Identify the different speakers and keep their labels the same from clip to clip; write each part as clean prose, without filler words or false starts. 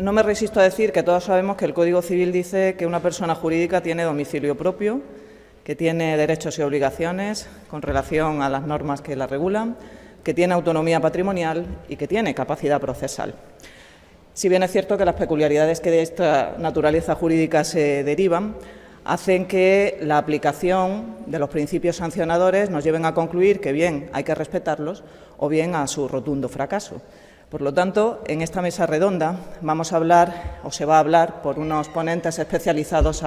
Speaker 1: no me resisto a decir que todos sabemos que el Código Civil dice que una persona jurídica tiene domicilio propio, que tiene derechos y obligaciones con relación a las normas que la regulan, que tiene autonomía patrimonial y que tiene capacidad procesal. Si bien es cierto que las peculiaridades que de esta naturaleza jurídica se derivan hacen que la aplicación de los principios sancionadores nos lleven a concluir que bien hay que respetarlos o bien a su rotundo fracaso. Por lo tanto, en esta mesa redonda vamos a hablar, o se va a hablar por unos ponentes especializados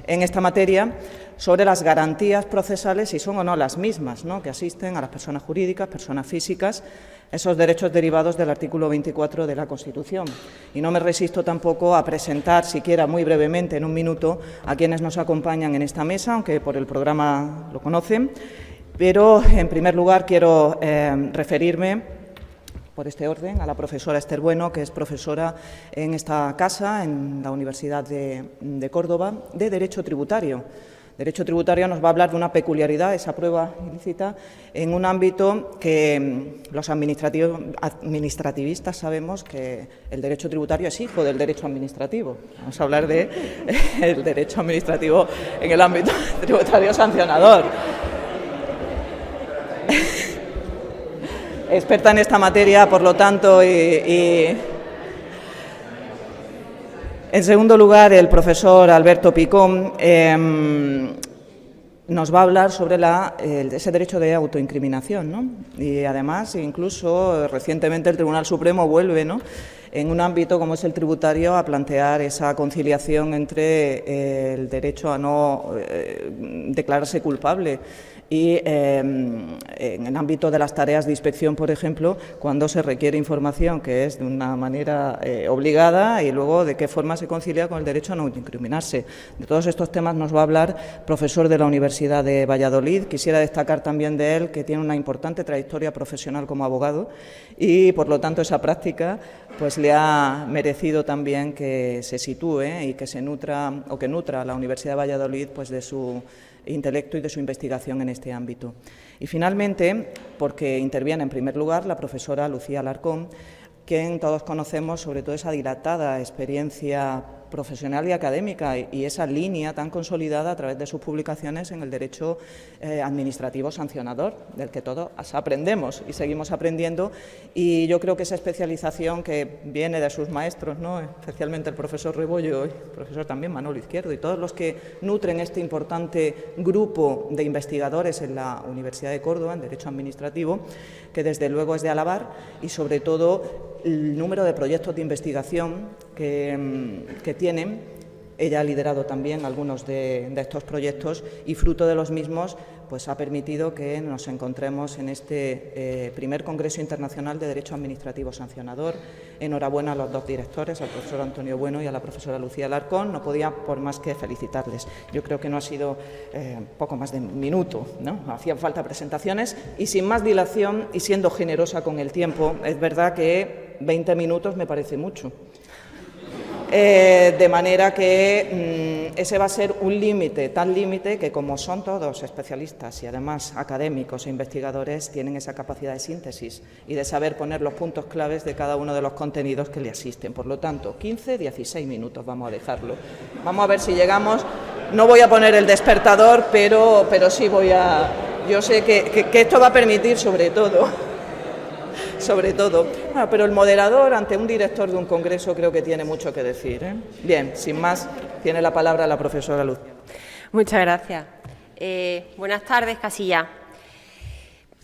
Speaker 1: en esta materia, sobre las garantías procesales, si son o no las mismas, ¿no?, que asisten a las personas jurídicas, personas físicas, esos derechos derivados del artículo 24 de la Constitución. Y no me resisto tampoco a presentar, siquiera muy brevemente, en un minuto, a quienes nos acompañan en esta mesa, aunque por el programa lo conocen. Pero, en primer lugar, quiero referirme, por este orden, a la profesora Esther Bueno, que es profesora en esta casa, en la Universidad de Córdoba, de Derecho Tributario. Derecho tributario nos va a hablar de una peculiaridad, esa prueba ilícita, en un ámbito que los administrativistas sabemos que el derecho tributario es hijo del derecho administrativo. Vamos a hablar del derecho administrativo en el ámbito tributario sancionador. Experta en esta materia, por lo tanto, y en segundo lugar, el profesor Alberto Picón nos va a hablar sobre ese derecho de autoincriminación, ¿no? Y además, incluso recientemente el Tribunal Supremo vuelve, ¿no?, en un ámbito como es el tributario, a plantear esa conciliación entre el derecho a no declararse culpable y en el ámbito de las tareas de inspección, por ejemplo, cuando se requiere información que es de una manera obligada, y luego de qué forma se concilia con el derecho a no incriminarse. De todos estos temas nos va a hablar profesor de la Universidad de Valladolid. Quisiera destacar también de él que tiene una importante trayectoria profesional como abogado y, por lo tanto, esa práctica pues le ha merecido también que se sitúe y que se nutra a la Universidad de Valladolid pues de su intelecto y de su investigación en este ámbito. Y finalmente, porque interviene en primer lugar la profesora Lucía Alarcón, quien todos conocemos sobre todo esa dilatada experiencia profesional y académica y esa línea tan consolidada a través de sus publicaciones en el derecho administrativo sancionador, del que todos aprendemos y seguimos aprendiendo, y yo creo que esa especialización que viene de sus maestros, ¿no?, especialmente el profesor Rebollo y el profesor también Manolo Izquierdo y todos los que nutren este importante grupo de investigadores en la Universidad de Córdoba en Derecho Administrativo, que desde luego es de alabar, y sobre todo el número de proyectos de investigación que tienen. Ella ha liderado también algunos de estos proyectos y fruto de los mismos pues ha permitido que nos encontremos en este primer Congreso Internacional de Derecho Administrativo Sancionador. Enhorabuena a los dos directores, al profesor Antonio Bueno y a la profesora Lucía Alarcón. No podía por más que felicitarles. Yo creo que no ha sido poco más de un minuto, ¿no? Hacían falta presentaciones y sin más dilación y siendo generosa con el tiempo, es verdad que 20 minutos me parece mucho. De manera que ese va a ser un límite, tan límite que como son todos especialistas y además académicos e investigadores, tienen esa capacidad de síntesis y de saber poner los puntos claves de cada uno de los contenidos que le asisten. Por lo tanto, 15, 16 minutos vamos a dejarlo. Vamos a ver si llegamos. No voy a poner el despertador, pero sí voy a... Yo sé que esto va a permitir sobre todo. Bueno, pero el moderador ante un director de un congreso creo que tiene mucho que decir, ¿eh? Bien, sin más, tiene la palabra la profesora Lucía.
Speaker 2: Muchas gracias. Buenas tardes, casi ya.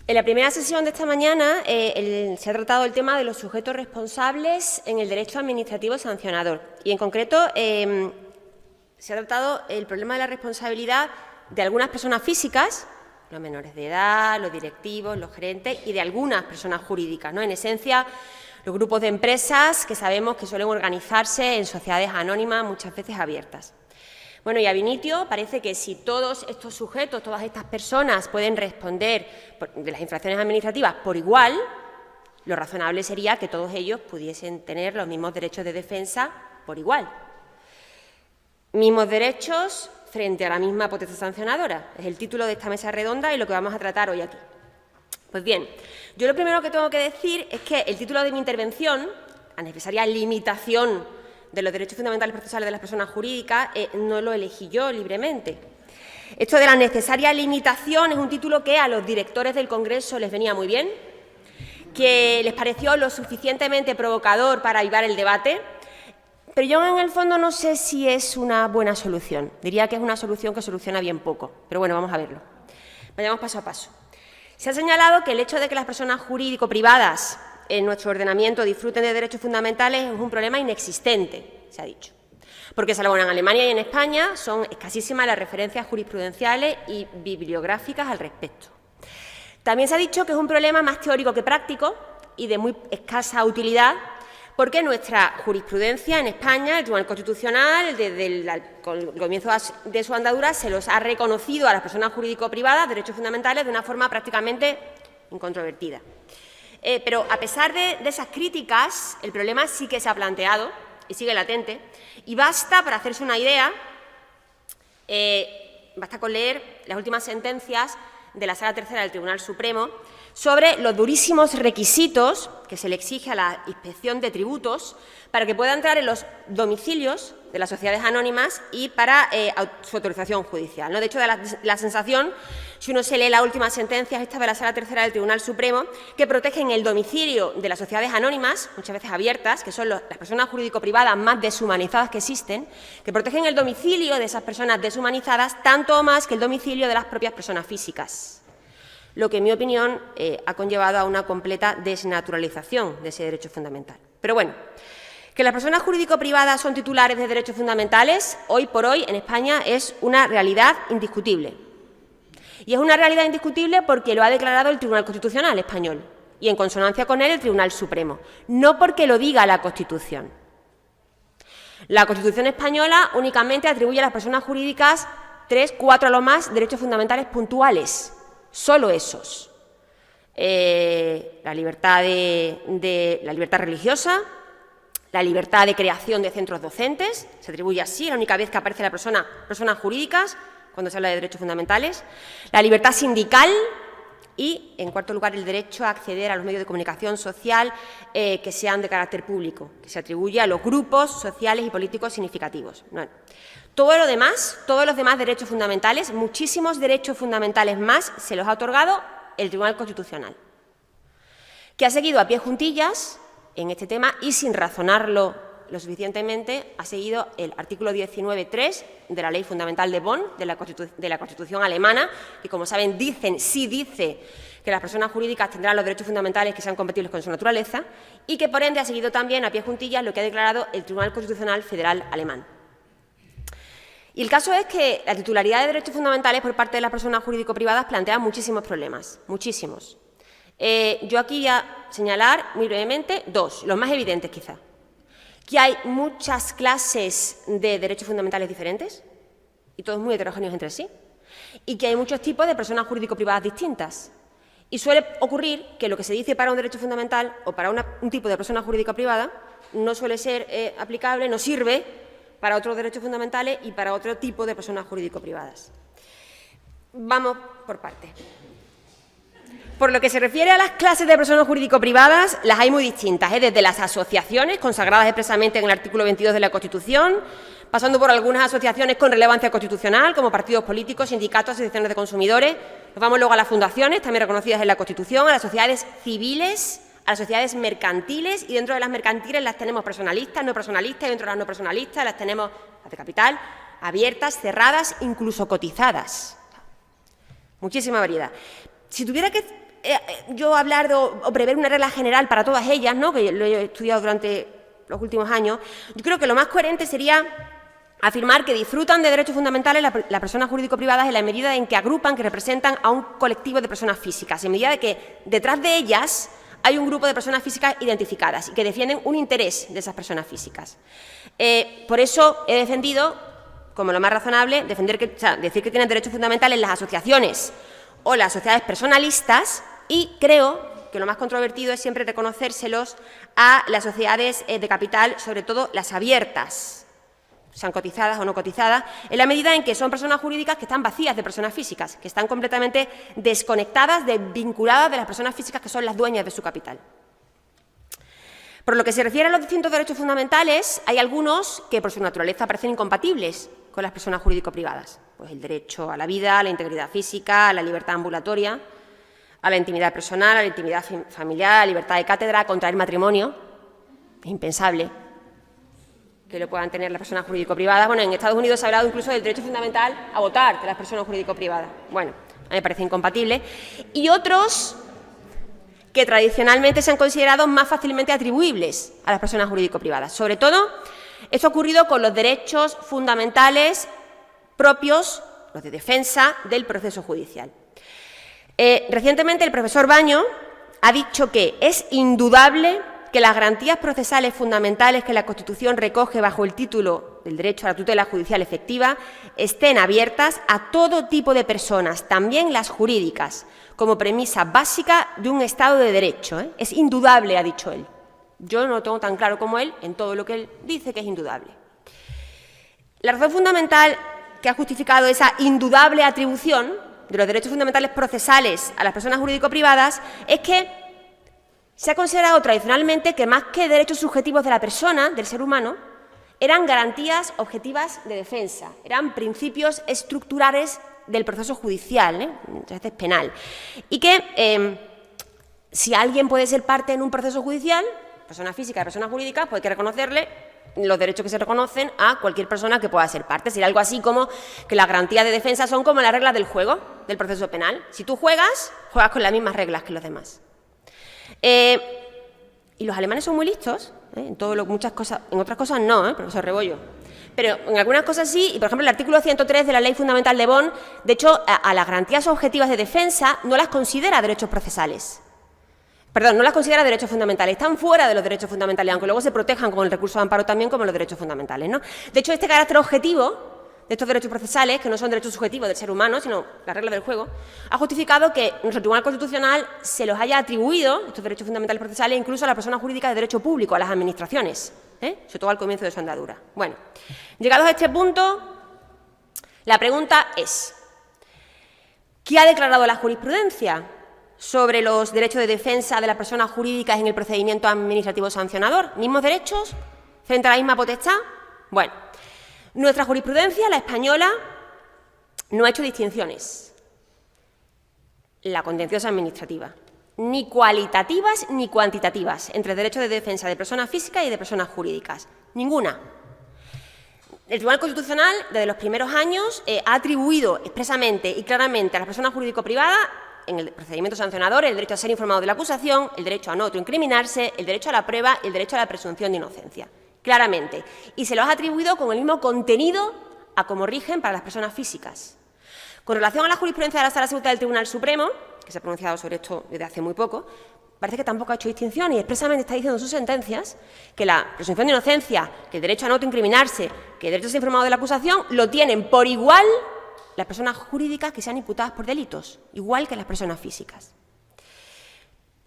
Speaker 2: En la primera sesión de esta mañana se ha tratado el tema de los sujetos responsables en el derecho administrativo sancionador y, en concreto, se ha tratado el problema de la responsabilidad de algunas personas físicas, los menores de edad, los directivos, los gerentes y de algunas personas jurídicas, ¿no? En esencia, los grupos de empresas que sabemos que suelen organizarse en sociedades anónimas, muchas veces abiertas. Bueno, y ab initio parece que si todos estos sujetos, todas estas personas pueden responder de las infracciones administrativas por igual, lo razonable sería que todos ellos pudiesen tener los mismos derechos de defensa por igual. Mismos derechos frente a la misma potestad sancionadora. Es el título de esta mesa redonda y lo que vamos a tratar hoy aquí. Pues bien, yo lo primero que tengo que decir es que el título de mi intervención la necesaria limitación de los derechos fundamentales procesales de las personas jurídicas, no lo elegí yo libremente. Esto de la necesaria limitación es un título que a los directores del Congreso les venía muy bien, que les pareció lo suficientemente provocador para avivar el debate, pero yo en el fondo no sé si es una buena solución. Diría que es una solución que soluciona bien poco, pero bueno, vamos a verlo. Vayamos paso a paso. Se ha señalado que el hecho de que las personas jurídico-privadas en nuestro ordenamiento disfruten de derechos fundamentales es un problema inexistente, se ha dicho. Porque salvo en Alemania y en España son escasísimas las referencias jurisprudenciales y bibliográficas al respecto. También se ha dicho que es un problema más teórico que práctico y de muy escasa utilidad, porque nuestra jurisprudencia en España, el Tribunal Constitucional, desde el comienzo de su andadura, se los ha reconocido a las personas jurídico-privadas derechos fundamentales de una forma prácticamente incontrovertida. Pero a pesar de esas críticas, el problema sí que se ha planteado y sigue latente, y basta, para hacerse una idea, basta con leer las últimas sentencias de la Sala Tercera del Tribunal Supremo sobre los durísimos requisitos que se le exige a la Inspección de Tributos para que pueda entrar en los domicilios de las sociedades anónimas y para su autorización judicial, ¿no? De hecho, da la sensación, si uno se lee las últimas sentencias esta de la Sala Tercera del Tribunal Supremo, que protegen el domicilio de las sociedades anónimas, muchas veces abiertas, que son las personas jurídico-privadas más deshumanizadas que existen, que protegen el domicilio de esas personas deshumanizadas tanto o más que el domicilio de las propias personas físicas, lo que, en mi opinión, ha conllevado a una completa desnaturalización de ese derecho fundamental. Pero bueno, que las personas jurídico-privadas son titulares de derechos fundamentales, hoy por hoy en España es una realidad indiscutible. Y es una realidad indiscutible porque lo ha declarado el Tribunal Constitucional español y, en consonancia con él, el Tribunal Supremo, no porque lo diga la Constitución. La Constitución española únicamente atribuye a las personas jurídicas 3, 4 a lo más derechos fundamentales puntuales, solo esos. La libertad religiosa, la libertad de creación de centros docentes, se atribuye así, la única vez que aparece la personas jurídicas cuando se habla de derechos fundamentales, la libertad sindical y, en cuarto lugar, el derecho a acceder a los medios de comunicación social que sean de carácter público, que se atribuye a los grupos sociales y políticos significativos. Bueno, todos los demás derechos fundamentales, muchísimos derechos fundamentales más, se los ha otorgado el Tribunal Constitucional, que ha seguido a pie juntillas en este tema y, sin razonarlo lo suficientemente, ha seguido el artículo 19.3 de la Ley Fundamental de Bonn, de la Constitución alemana, que, como saben, dice que las personas jurídicas tendrán los derechos fundamentales que sean compatibles con su naturaleza, y que, por ende, ha seguido también a pie juntillas lo que ha declarado el Tribunal Constitucional Federal alemán. Y el caso es que la titularidad de derechos fundamentales por parte de las personas jurídico-privadas plantea muchísimos problemas, muchísimos. Yo aquí voy a señalar muy brevemente dos, los más evidentes quizá. Que hay muchas clases de derechos fundamentales diferentes, y todos muy heterogéneos entre sí, y que hay muchos tipos de personas jurídico-privadas distintas. Y suele ocurrir que lo que se dice para un derecho fundamental o para un tipo de persona jurídico-privada no suele ser aplicable, no sirve para otros derechos fundamentales y para otro tipo de personas jurídico-privadas. Vamos por partes. Por lo que se refiere a las clases de personas jurídico-privadas, las hay muy distintas, desde las asociaciones, consagradas expresamente en el artículo 22 de la Constitución, pasando por algunas asociaciones con relevancia constitucional, como partidos políticos, sindicatos, asociaciones de consumidores. Nos vamos luego a las fundaciones, también reconocidas en la Constitución, a las sociedades civiles, a las sociedades mercantiles, y dentro de las mercantiles las tenemos personalistas, no personalistas, y dentro de las no personalistas las tenemos las de capital, abiertas, cerradas, incluso cotizadas. Muchísima variedad. Si tuviera que yo hablar o prever una regla general para todas ellas, ¿no?, que lo he estudiado durante los últimos años, yo creo que lo más coherente sería afirmar que disfrutan de derechos fundamentales las personas jurídico-privadas en la medida en que agrupan, que representan a un colectivo de personas físicas, en medida de que detrás de ellas hay un grupo de personas físicas identificadas y que defienden un interés de esas personas físicas. Por eso he defendido, como lo más razonable, decir que tienen derechos fundamentales las asociaciones o las sociedades personalistas, y creo que lo más controvertido es siempre reconocérselos a las sociedades de capital, sobre todo las abiertas, sean cotizadas o no cotizadas, en la medida en que son personas jurídicas que están vacías de personas físicas, que están completamente desconectadas, desvinculadas de las personas físicas que son las dueñas de su capital. Por lo que se refiere a los distintos derechos fundamentales, hay algunos que por su naturaleza parecen incompatibles con las personas jurídico-privadas. Pues el derecho a la vida, a la integridad física, a la libertad ambulatoria, a la intimidad personal, a la intimidad familiar, a la libertad de cátedra, a contraer matrimonio. Es impensable que lo puedan tener las personas jurídico-privadas. Bueno, en Estados Unidos se ha hablado incluso del derecho fundamental a votar de las personas jurídico-privadas. Bueno, a mí me parece incompatible. Y otros que tradicionalmente se han considerado más fácilmente atribuibles a las personas jurídico-privadas. Sobre todo, esto ha ocurrido con los derechos fundamentales propios, los de defensa del proceso judicial. Recientemente el profesor Baño ha dicho que es indudable que las garantías procesales fundamentales que la Constitución recoge bajo el título del derecho a la tutela judicial efectiva estén abiertas a todo tipo de personas, también las jurídicas, como premisa básica de un Estado de Derecho. Es indudable, ha dicho él. Yo no lo tengo tan claro como él en todo lo que él dice que es indudable. La razón fundamental que ha justificado esa indudable atribución de los derechos fundamentales procesales a las personas jurídico-privadas es que se ha considerado tradicionalmente que más que derechos subjetivos de la persona, del ser humano, eran garantías objetivas de defensa, eran principios estructurales del proceso judicial, muchas veces penal, y que si alguien puede ser parte en un proceso judicial, persona física y persona jurídica, pues hay que reconocerle los derechos que se reconocen a cualquier persona que pueda ser parte. Sería algo así como que las garantías de defensa son como las reglas del juego, del proceso penal. Si tú juegas con las mismas reglas que los demás. Y los alemanes son muy listos, en muchas cosas, en otras cosas no, profesor Rebollo. Pero en algunas cosas sí, y por ejemplo el artículo 103 de la Ley Fundamental de Bonn, de hecho, a las garantías objetivas de defensa no las considera derechos procesales. Perdón, no las considera derechos fundamentales, están fuera de los derechos fundamentales, aunque luego se protejan con el recurso de amparo también como los derechos fundamentales, ¿no? De hecho, este carácter objetivo de estos derechos procesales, que no son derechos subjetivos del ser humano, sino la regla del juego, ha justificado que nuestro Tribunal Constitucional se los haya atribuido, estos derechos fundamentales procesales, incluso a las personas jurídicas de derecho público, a las administraciones, sobre todo al comienzo de su andadura. Bueno, llegados a este punto, la pregunta es, ¿qué ha declarado la jurisprudencia sobre los derechos de defensa de las personas jurídicas en el procedimiento administrativo sancionador? ¿Mismos derechos? ¿Frente a la misma potestad? Bueno, nuestra jurisprudencia, la española, no ha hecho distinciones, la contenciosa administrativa, ni cualitativas ni cuantitativas, entre derechos de defensa de personas físicas y de personas jurídicas. Ninguna. El Tribunal Constitucional, desde los primeros años, ha atribuido expresamente y claramente a las personas jurídico-privadas, en el procedimiento sancionador, el derecho a ser informado de la acusación, el derecho a no autoincriminarse, el derecho a la prueba y el derecho a la presunción de inocencia. Claramente, y se los ha atribuido con el mismo contenido a como rigen para las personas físicas. Con relación a la jurisprudencia de la Sala Segunda del Tribunal Supremo, que se ha pronunciado sobre esto desde hace muy poco, parece que tampoco ha hecho distinción y expresamente está diciendo en sus sentencias que la presunción de inocencia, que el derecho a no autoincriminarse, que el derecho a ser informado de la acusación, lo tienen por igual las personas jurídicas que sean imputadas por delitos, igual que las personas físicas.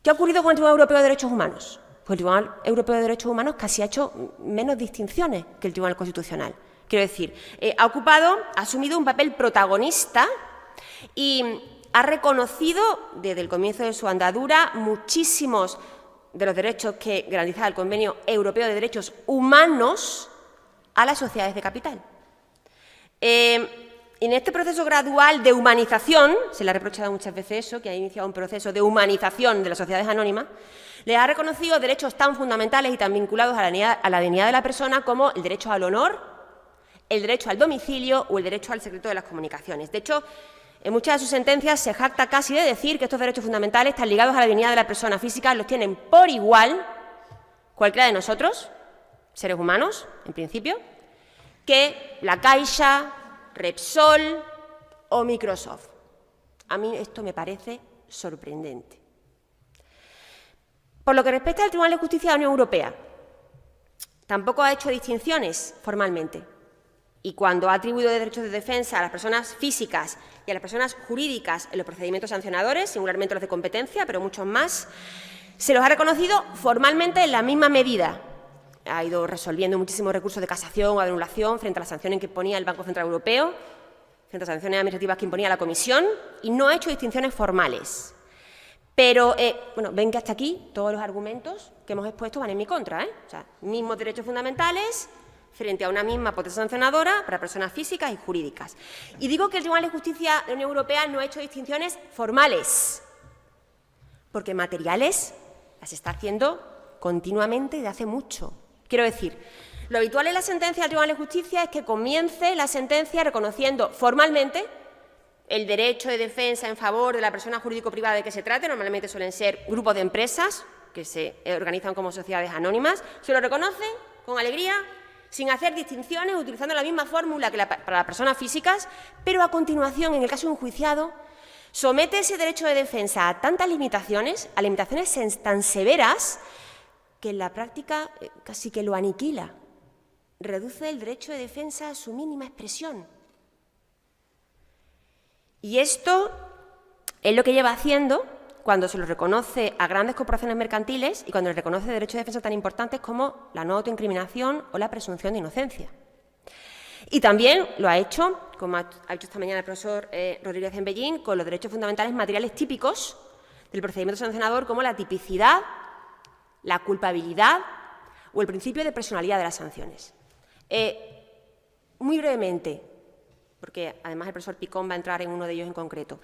Speaker 2: ¿Qué ha ocurrido con el Tribunal Europeo de Derechos Humanos? Pues el Tribunal Europeo de Derechos Humanos casi ha hecho menos distinciones que el Tribunal Constitucional. Quiero decir, ha asumido un papel protagonista y ha reconocido desde el comienzo de su andadura muchísimos de los derechos que garantiza el Convenio Europeo de Derechos Humanos a las sociedades de capital. En este proceso gradual de humanización, se le ha reprochado muchas veces eso, que ha iniciado un proceso de humanización de las sociedades anónimas, le ha reconocido derechos tan fundamentales y tan vinculados a la dignidad de la persona como el derecho al honor, el derecho al domicilio o el derecho al secreto de las comunicaciones. De hecho, en muchas de sus sentencias se jacta casi de decir que estos derechos fundamentales están ligados a la dignidad de la persona física, los tienen por igual cualquiera de nosotros, seres humanos, en principio, que la Caixa, Repsol o Microsoft. A mí esto me parece sorprendente. Por lo que respecta al Tribunal de Justicia de la Unión Europea, tampoco ha hecho distinciones formalmente. Y cuando ha atribuido derechos de defensa a las personas físicas y a las personas jurídicas en los procedimientos sancionadores, singularmente los de competencia, pero muchos más, se los ha reconocido formalmente en la misma medida. Ha ido resolviendo muchísimos recursos de casación o de anulación frente a las sanciones que imponía el Banco Central Europeo, frente a las sanciones administrativas que imponía la Comisión, y no ha hecho distinciones formales. Pero, bueno, ven que hasta aquí todos los argumentos que hemos expuesto van en mi contra, ¿eh? O sea, mismos derechos fundamentales frente a una misma potencia sancionadora para personas físicas y jurídicas. Y digo que el Tribunal de Justicia de la Unión Europea no ha hecho distinciones formales, porque materiales las está haciendo continuamente desde hace mucho. Quiero decir, lo habitual en la sentencia del Tribunal de Justicia es que comience la sentencia reconociendo formalmente el derecho de defensa en favor de la persona jurídico-privada de que se trate. Normalmente suelen ser grupos de empresas que se organizan como sociedades anónimas. Se lo reconocen con alegría, sin hacer distinciones, utilizando la misma fórmula que para las personas físicas, pero a continuación, en el caso de un enjuiciado, somete ese derecho de defensa a tantas limitaciones, a limitaciones tan severas, que en la práctica casi que lo aniquila. Reduce el derecho de defensa a su mínima expresión. Y esto es lo que lleva haciendo cuando se lo reconoce a grandes corporaciones mercantiles y cuando les reconoce derechos de defensa tan importantes como la no autoincriminación o la presunción de inocencia. Y también lo ha hecho, como ha hecho esta mañana el profesor Rodríguez Embellín, con los derechos fundamentales materiales típicos del procedimiento sancionador, como la tipicidad, la culpabilidad o el principio de personalidad de las sanciones. Muy brevemente, porque además el profesor Picón va a entrar en uno de ellos en concreto.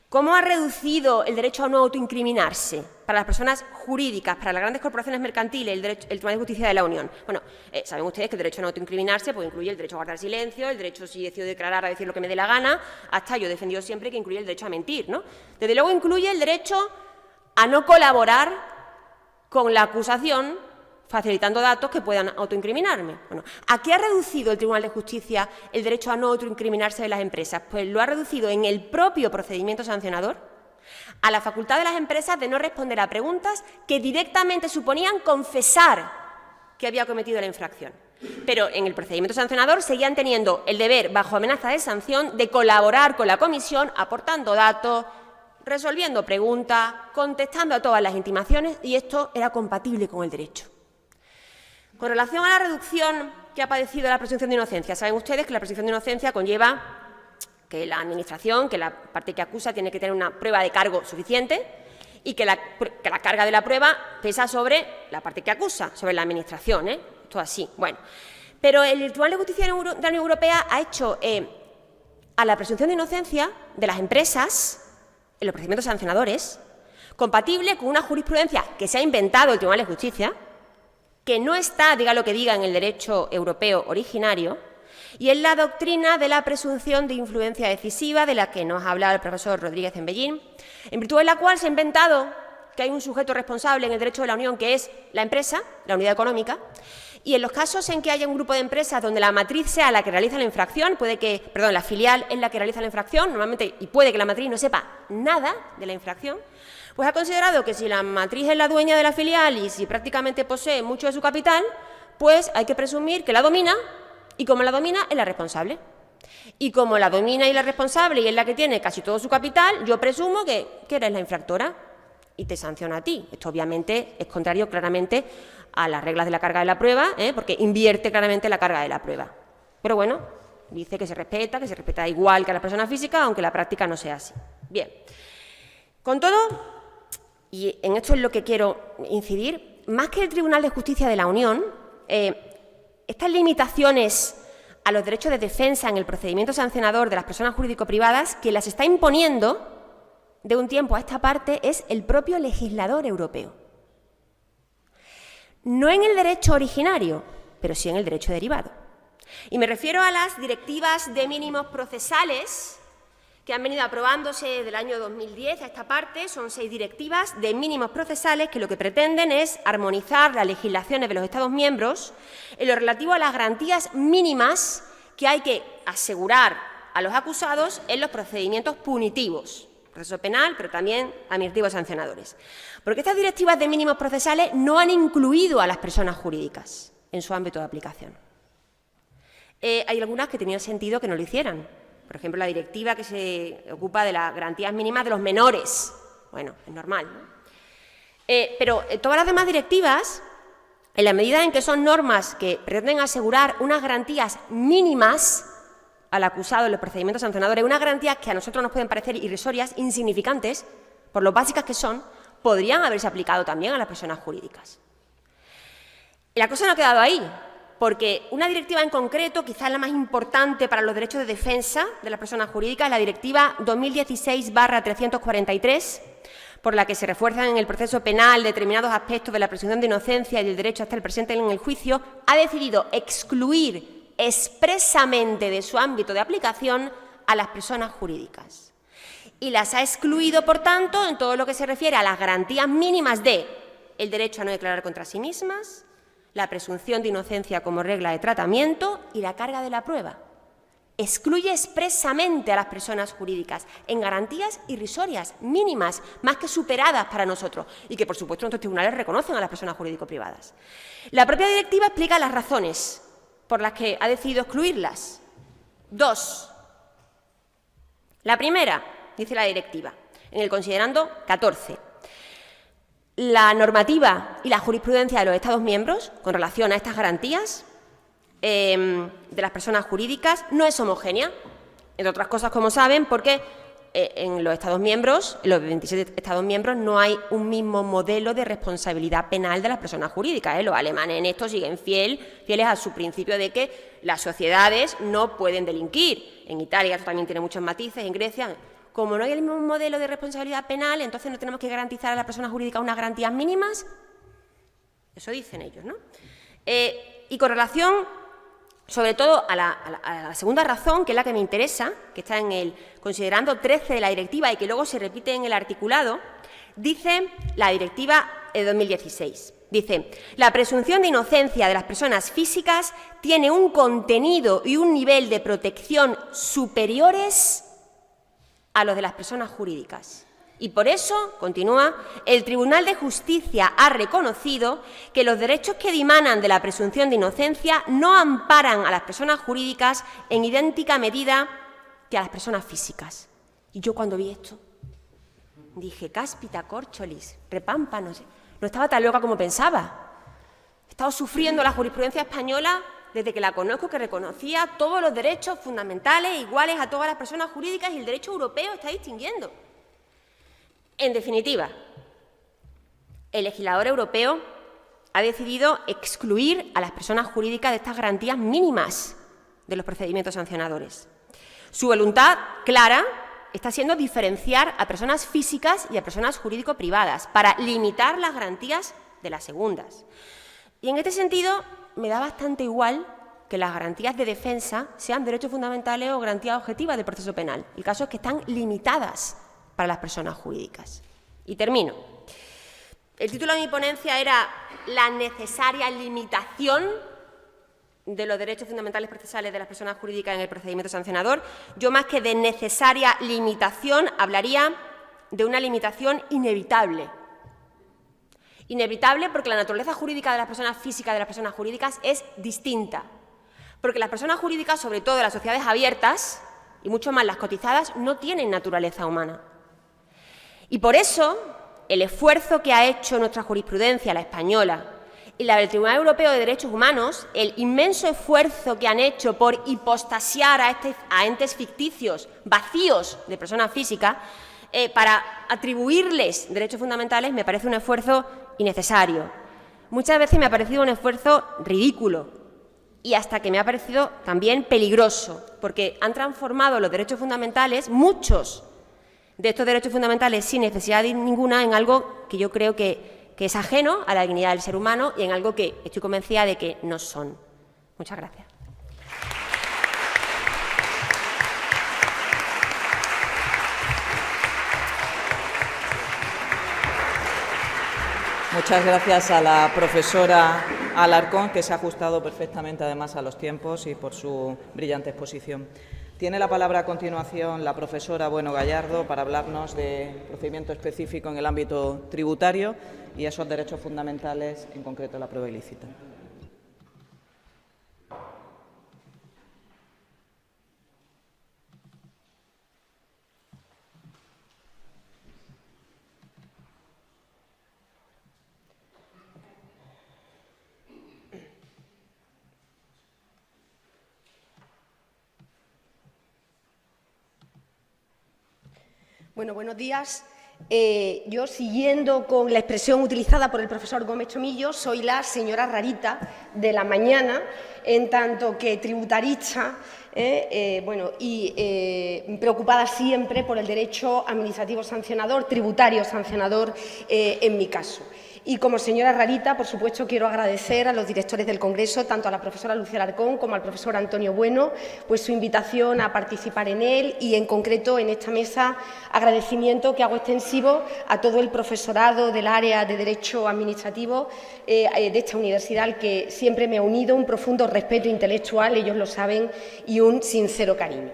Speaker 2: ¿Cómo ha reducido el derecho a no autoincriminarse para las personas jurídicas, para las grandes corporaciones mercantiles, el Tribunal de Justicia de la Unión? Bueno, saben ustedes que el derecho a no autoincriminarse pues, incluye el derecho a guardar silencio, el derecho, si decido declarar, a decir lo que me dé la gana, hasta yo he defendido siempre que incluye el derecho a mentir, ¿no? Desde luego incluye el derecho a no colaborar con la acusación facilitando datos que puedan autoincriminarme. Bueno, ¿a qué ha reducido el Tribunal de Justicia el derecho a no autoincriminarse de las empresas? Pues lo ha reducido en el propio procedimiento sancionador a la facultad de las empresas de no responder a preguntas que directamente suponían confesar que había cometido la infracción. Pero en el procedimiento sancionador seguían teniendo el deber, bajo amenaza de sanción, de colaborar con la comisión aportando datos, resolviendo preguntas, contestando a todas las intimaciones, y esto era compatible con el derecho. Con relación a la reducción que ha padecido la presunción de inocencia, saben ustedes que la presunción de inocencia conlleva que la Administración, que la parte que acusa, tiene que tener una prueba de cargo suficiente y que la carga de la prueba pesa sobre la parte que acusa, sobre la Administración, ¿eh? Esto así. Bueno, pero el Tribunal de Justicia de la Unión Europea ha hecho a la presunción de inocencia de las empresas en los procedimientos sancionadores compatible con una jurisprudencia que se ha inventado el Tribunal de Justicia, que no está, diga lo que diga, en el derecho europeo originario, y es la doctrina de la presunción de influencia decisiva, de la que nos ha hablado el profesor Rodríguez Embellín, en virtud de la cual se ha inventado que hay un sujeto responsable en el derecho de la Unión, que es la empresa, la unidad económica, y en los casos en que haya un grupo de empresas donde la matriz sea la que realiza la infracción, la filial es la que realiza la infracción, normalmente, y puede que la matriz no sepa nada de la infracción, pues ha considerado que si la matriz es la dueña de la filial y si prácticamente posee mucho de su capital, pues hay que presumir que la domina, y como la domina, es la responsable. Y como la domina y la responsable y es la que tiene casi todo su capital, yo presumo que eres la infractora y te sanciona a ti. Esto obviamente es contrario claramente a las reglas de la carga de la prueba, porque invierte claramente la carga de la prueba. Pero bueno, dice que se respeta igual que a las personas físicas, aunque la práctica no sea así. Bien, con todo, y en esto es lo que quiero incidir, más que el Tribunal de Justicia de la Unión, estas limitaciones a los derechos de defensa en el procedimiento sancionador de las personas jurídico-privadas, que las está imponiendo de un tiempo a esta parte, es el propio legislador europeo. No en el derecho originario, pero sí en el derecho derivado. Y me refiero a las directivas de mínimos procesales que han venido aprobándose desde el año 2010 a esta parte. Son 6 directivas de mínimos procesales que lo que pretenden es armonizar las legislaciones de los Estados miembros en lo relativo a las garantías mínimas que hay que asegurar a los acusados en los procedimientos punitivos, proceso penal, pero también administrativos sancionadores. Porque estas directivas de mínimos procesales no han incluido a las personas jurídicas en su ámbito de aplicación. Hay algunas que tenían sentido que no lo hicieran. Por ejemplo, la directiva que se ocupa de las garantías mínimas de los menores. Bueno, es normal, ¿no? Pero todas las demás directivas, en la medida en que son normas que pretenden asegurar unas garantías mínimas al acusado en los procedimientos sancionadores, unas garantías que a nosotros nos pueden parecer irrisorias, insignificantes, por lo básicas que son, podrían haberse aplicado también a las personas jurídicas. Y la cosa no ha quedado ahí, porque una directiva en concreto, quizás la más importante para los derechos de defensa de las personas jurídicas, la Directiva 2016/343, por la que se refuerzan en el proceso penal determinados aspectos de la presunción de inocencia y del derecho a estar presente en el juicio, ha decidido excluir expresamente de su ámbito de aplicación a las personas jurídicas. Y las ha excluido, por tanto, en todo lo que se refiere a las garantías mínimas de el derecho a no declarar contra sí mismas, la presunción de inocencia como regla de tratamiento y la carga de la prueba. Excluye expresamente a las personas jurídicas en garantías irrisorias, mínimas, más que superadas para nosotros, y que, por supuesto, nuestros tribunales reconocen a las personas jurídico-privadas. La propia directiva explica las razones por las que ha decidido excluirlas. 2. La primera, dice la directiva, en el considerando 14. La normativa y la jurisprudencia de los Estados miembros con relación a estas garantías de las personas jurídicas no es homogénea, entre otras cosas, como saben, porque en los Estados miembros, en los 27 Estados miembros, no hay un mismo modelo de responsabilidad penal de las personas jurídicas. Los alemanes en esto siguen fieles a su principio de que las sociedades no pueden delinquir. En Italia esto también tiene muchos matices, en Grecia. Como no hay el mismo modelo de responsabilidad penal, entonces no tenemos que garantizar a las personas jurídicas unas garantías mínimas. Eso dicen ellos, ¿no? Y con relación, sobre todo, a la segunda razón, que es la que me interesa, que está en el considerando 13 de la directiva y que luego se repite en el articulado, dice la directiva de 2016. Dice, la presunción de inocencia de las personas físicas tiene un contenido y un nivel de protección superiores a los de las personas jurídicas. Y por eso, continúa, el Tribunal de Justicia ha reconocido que los derechos que dimanan de la presunción de inocencia no amparan a las personas jurídicas en idéntica medida que a las personas físicas. Y yo cuando vi esto dije, cáspita, córcholis, repámpanos, no estaba tan loca como pensaba. He estado sufriendo la jurisprudencia española desde que la conozco, que reconocía todos los derechos fundamentales iguales a todas las personas jurídicas, y el derecho europeo está distinguiendo. En definitiva, el legislador europeo ha decidido excluir a las personas jurídicas de estas garantías mínimas de los procedimientos sancionadores. Su voluntad clara está siendo diferenciar a personas físicas y a personas jurídico-privadas para limitar las garantías de las segundas. Y en este sentido, me da bastante igual que las garantías de defensa sean derechos fundamentales o garantías objetivas del proceso penal. El caso es que están limitadas para las personas jurídicas. Y termino. El título de mi ponencia era la necesaria limitación de los derechos fundamentales procesales de las personas jurídicas en el procedimiento sancionador. Yo, más que de necesaria limitación, hablaría de una limitación inevitable. Inevitable porque la naturaleza jurídica de las personas físicas y de las personas jurídicas es distinta. Porque las personas jurídicas, sobre todo de las sociedades abiertas, y mucho más las cotizadas, no tienen naturaleza humana. Y por eso, el esfuerzo que ha hecho nuestra jurisprudencia, la española, y la del Tribunal Europeo de Derechos Humanos, el inmenso esfuerzo que han hecho por hipostasiar a entes ficticios, vacíos de personas físicas, para atribuirles derechos fundamentales, me parece un esfuerzo innecesario. Muchas veces me ha parecido un esfuerzo ridículo y hasta que me ha parecido también peligroso, porque han transformado los derechos fundamentales, muchos de estos derechos fundamentales sin necesidad ninguna, en algo que yo creo que es ajeno a la dignidad del ser humano y en algo que estoy convencida de que no son. Muchas gracias.
Speaker 1: Muchas gracias a la profesora Alarcón, que se ha ajustado perfectamente además a los tiempos, y por su brillante exposición. Tiene la palabra a continuación la profesora Bueno Gallardo para hablarnos de procedimiento específico en el ámbito tributario y esos derechos fundamentales, en concreto la prueba ilícita.
Speaker 3: Bueno, buenos días. Yo, siguiendo con la expresión utilizada por el profesor Gómez Chomillo, soy la señora rarita de la mañana, en tanto que tributarista, preocupada siempre por el derecho administrativo sancionador, tributario sancionador en mi caso. Y como señora rarita, por supuesto, quiero agradecer a los directores del Congreso, tanto a la profesora Lucía Alarcón como al profesor Antonio Bueno, pues su invitación a participar en él y, en concreto, en esta mesa, agradecimiento que hago extensivo a todo el profesorado del área de Derecho Administrativo de esta universidad, al que siempre me ha unido un profundo respeto intelectual, ellos lo saben, y un sincero cariño.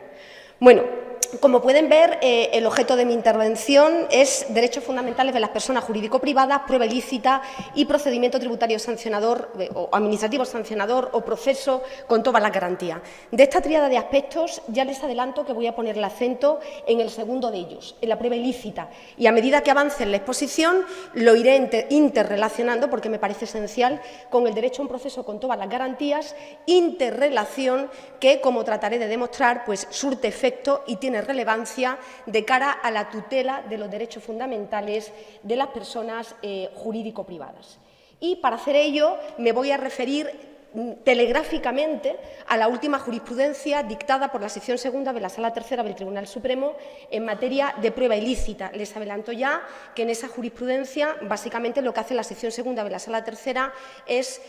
Speaker 3: Bueno, como pueden ver, el objeto de mi intervención es derechos fundamentales de las personas jurídico-privadas, prueba ilícita y procedimiento tributario sancionador o administrativo sancionador o proceso con todas las garantías. De esta tríada de aspectos ya les adelanto que voy a poner el acento en el segundo de ellos, en la prueba ilícita, y a medida que avance en la exposición lo iré interrelacionando, porque me parece esencial, con el derecho a un proceso con todas las garantías, interrelación que, como trataré de demostrar, pues surte efecto y tiene relevancia de cara a la tutela de los derechos fundamentales de las personas jurídico-privadas. Y para hacer ello me voy a referir telegráficamente a la última jurisprudencia dictada por la sección segunda de la Sala Tercera del Tribunal Supremo en materia de prueba ilícita. Les adelanto ya que en esa jurisprudencia, básicamente, lo que hace la sección segunda de la Sala Tercera es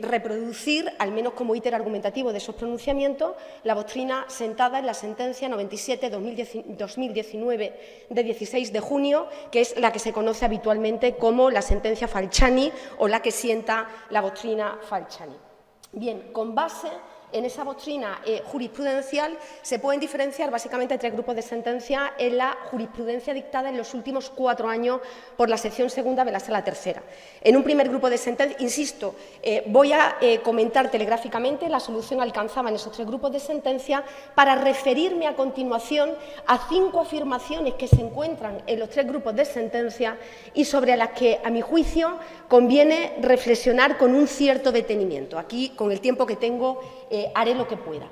Speaker 3: reproducir, al menos como íter argumentativo de esos pronunciamientos, la doctrina sentada en la sentencia 97/2019 de 16 de junio, que es la que se conoce habitualmente como la sentencia Falciani o la que sienta la doctrina Falciani. Bien, con base en esa doctrina jurisprudencial se pueden diferenciar básicamente tres grupos de sentencias en la jurisprudencia dictada en los últimos 4 años por la sección segunda de la Sala Tercera. En un primer grupo de sentencias, insisto, voy a comentar telegráficamente la solución alcanzada en esos 3 grupos de sentencias para referirme a continuación a 5 afirmaciones que se encuentran en los 3 grupos de sentencias y sobre las que, a mi juicio, conviene reflexionar con un cierto detenimiento. Aquí, con el tiempo que tengo, haré lo que pueda.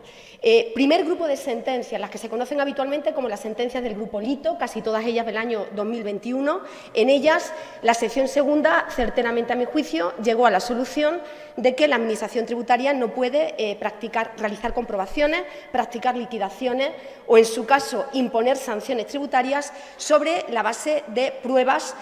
Speaker 3: Primer grupo de sentencias, las que se conocen habitualmente como las sentencias del Grupo Lito, casi todas ellas del año 2021. En ellas, la sección segunda, certeramente a mi juicio, llegó a la solución de que la Administración tributaria no puede realizar comprobaciones, practicar liquidaciones o, en su caso, imponer sanciones tributarias sobre la base de pruebas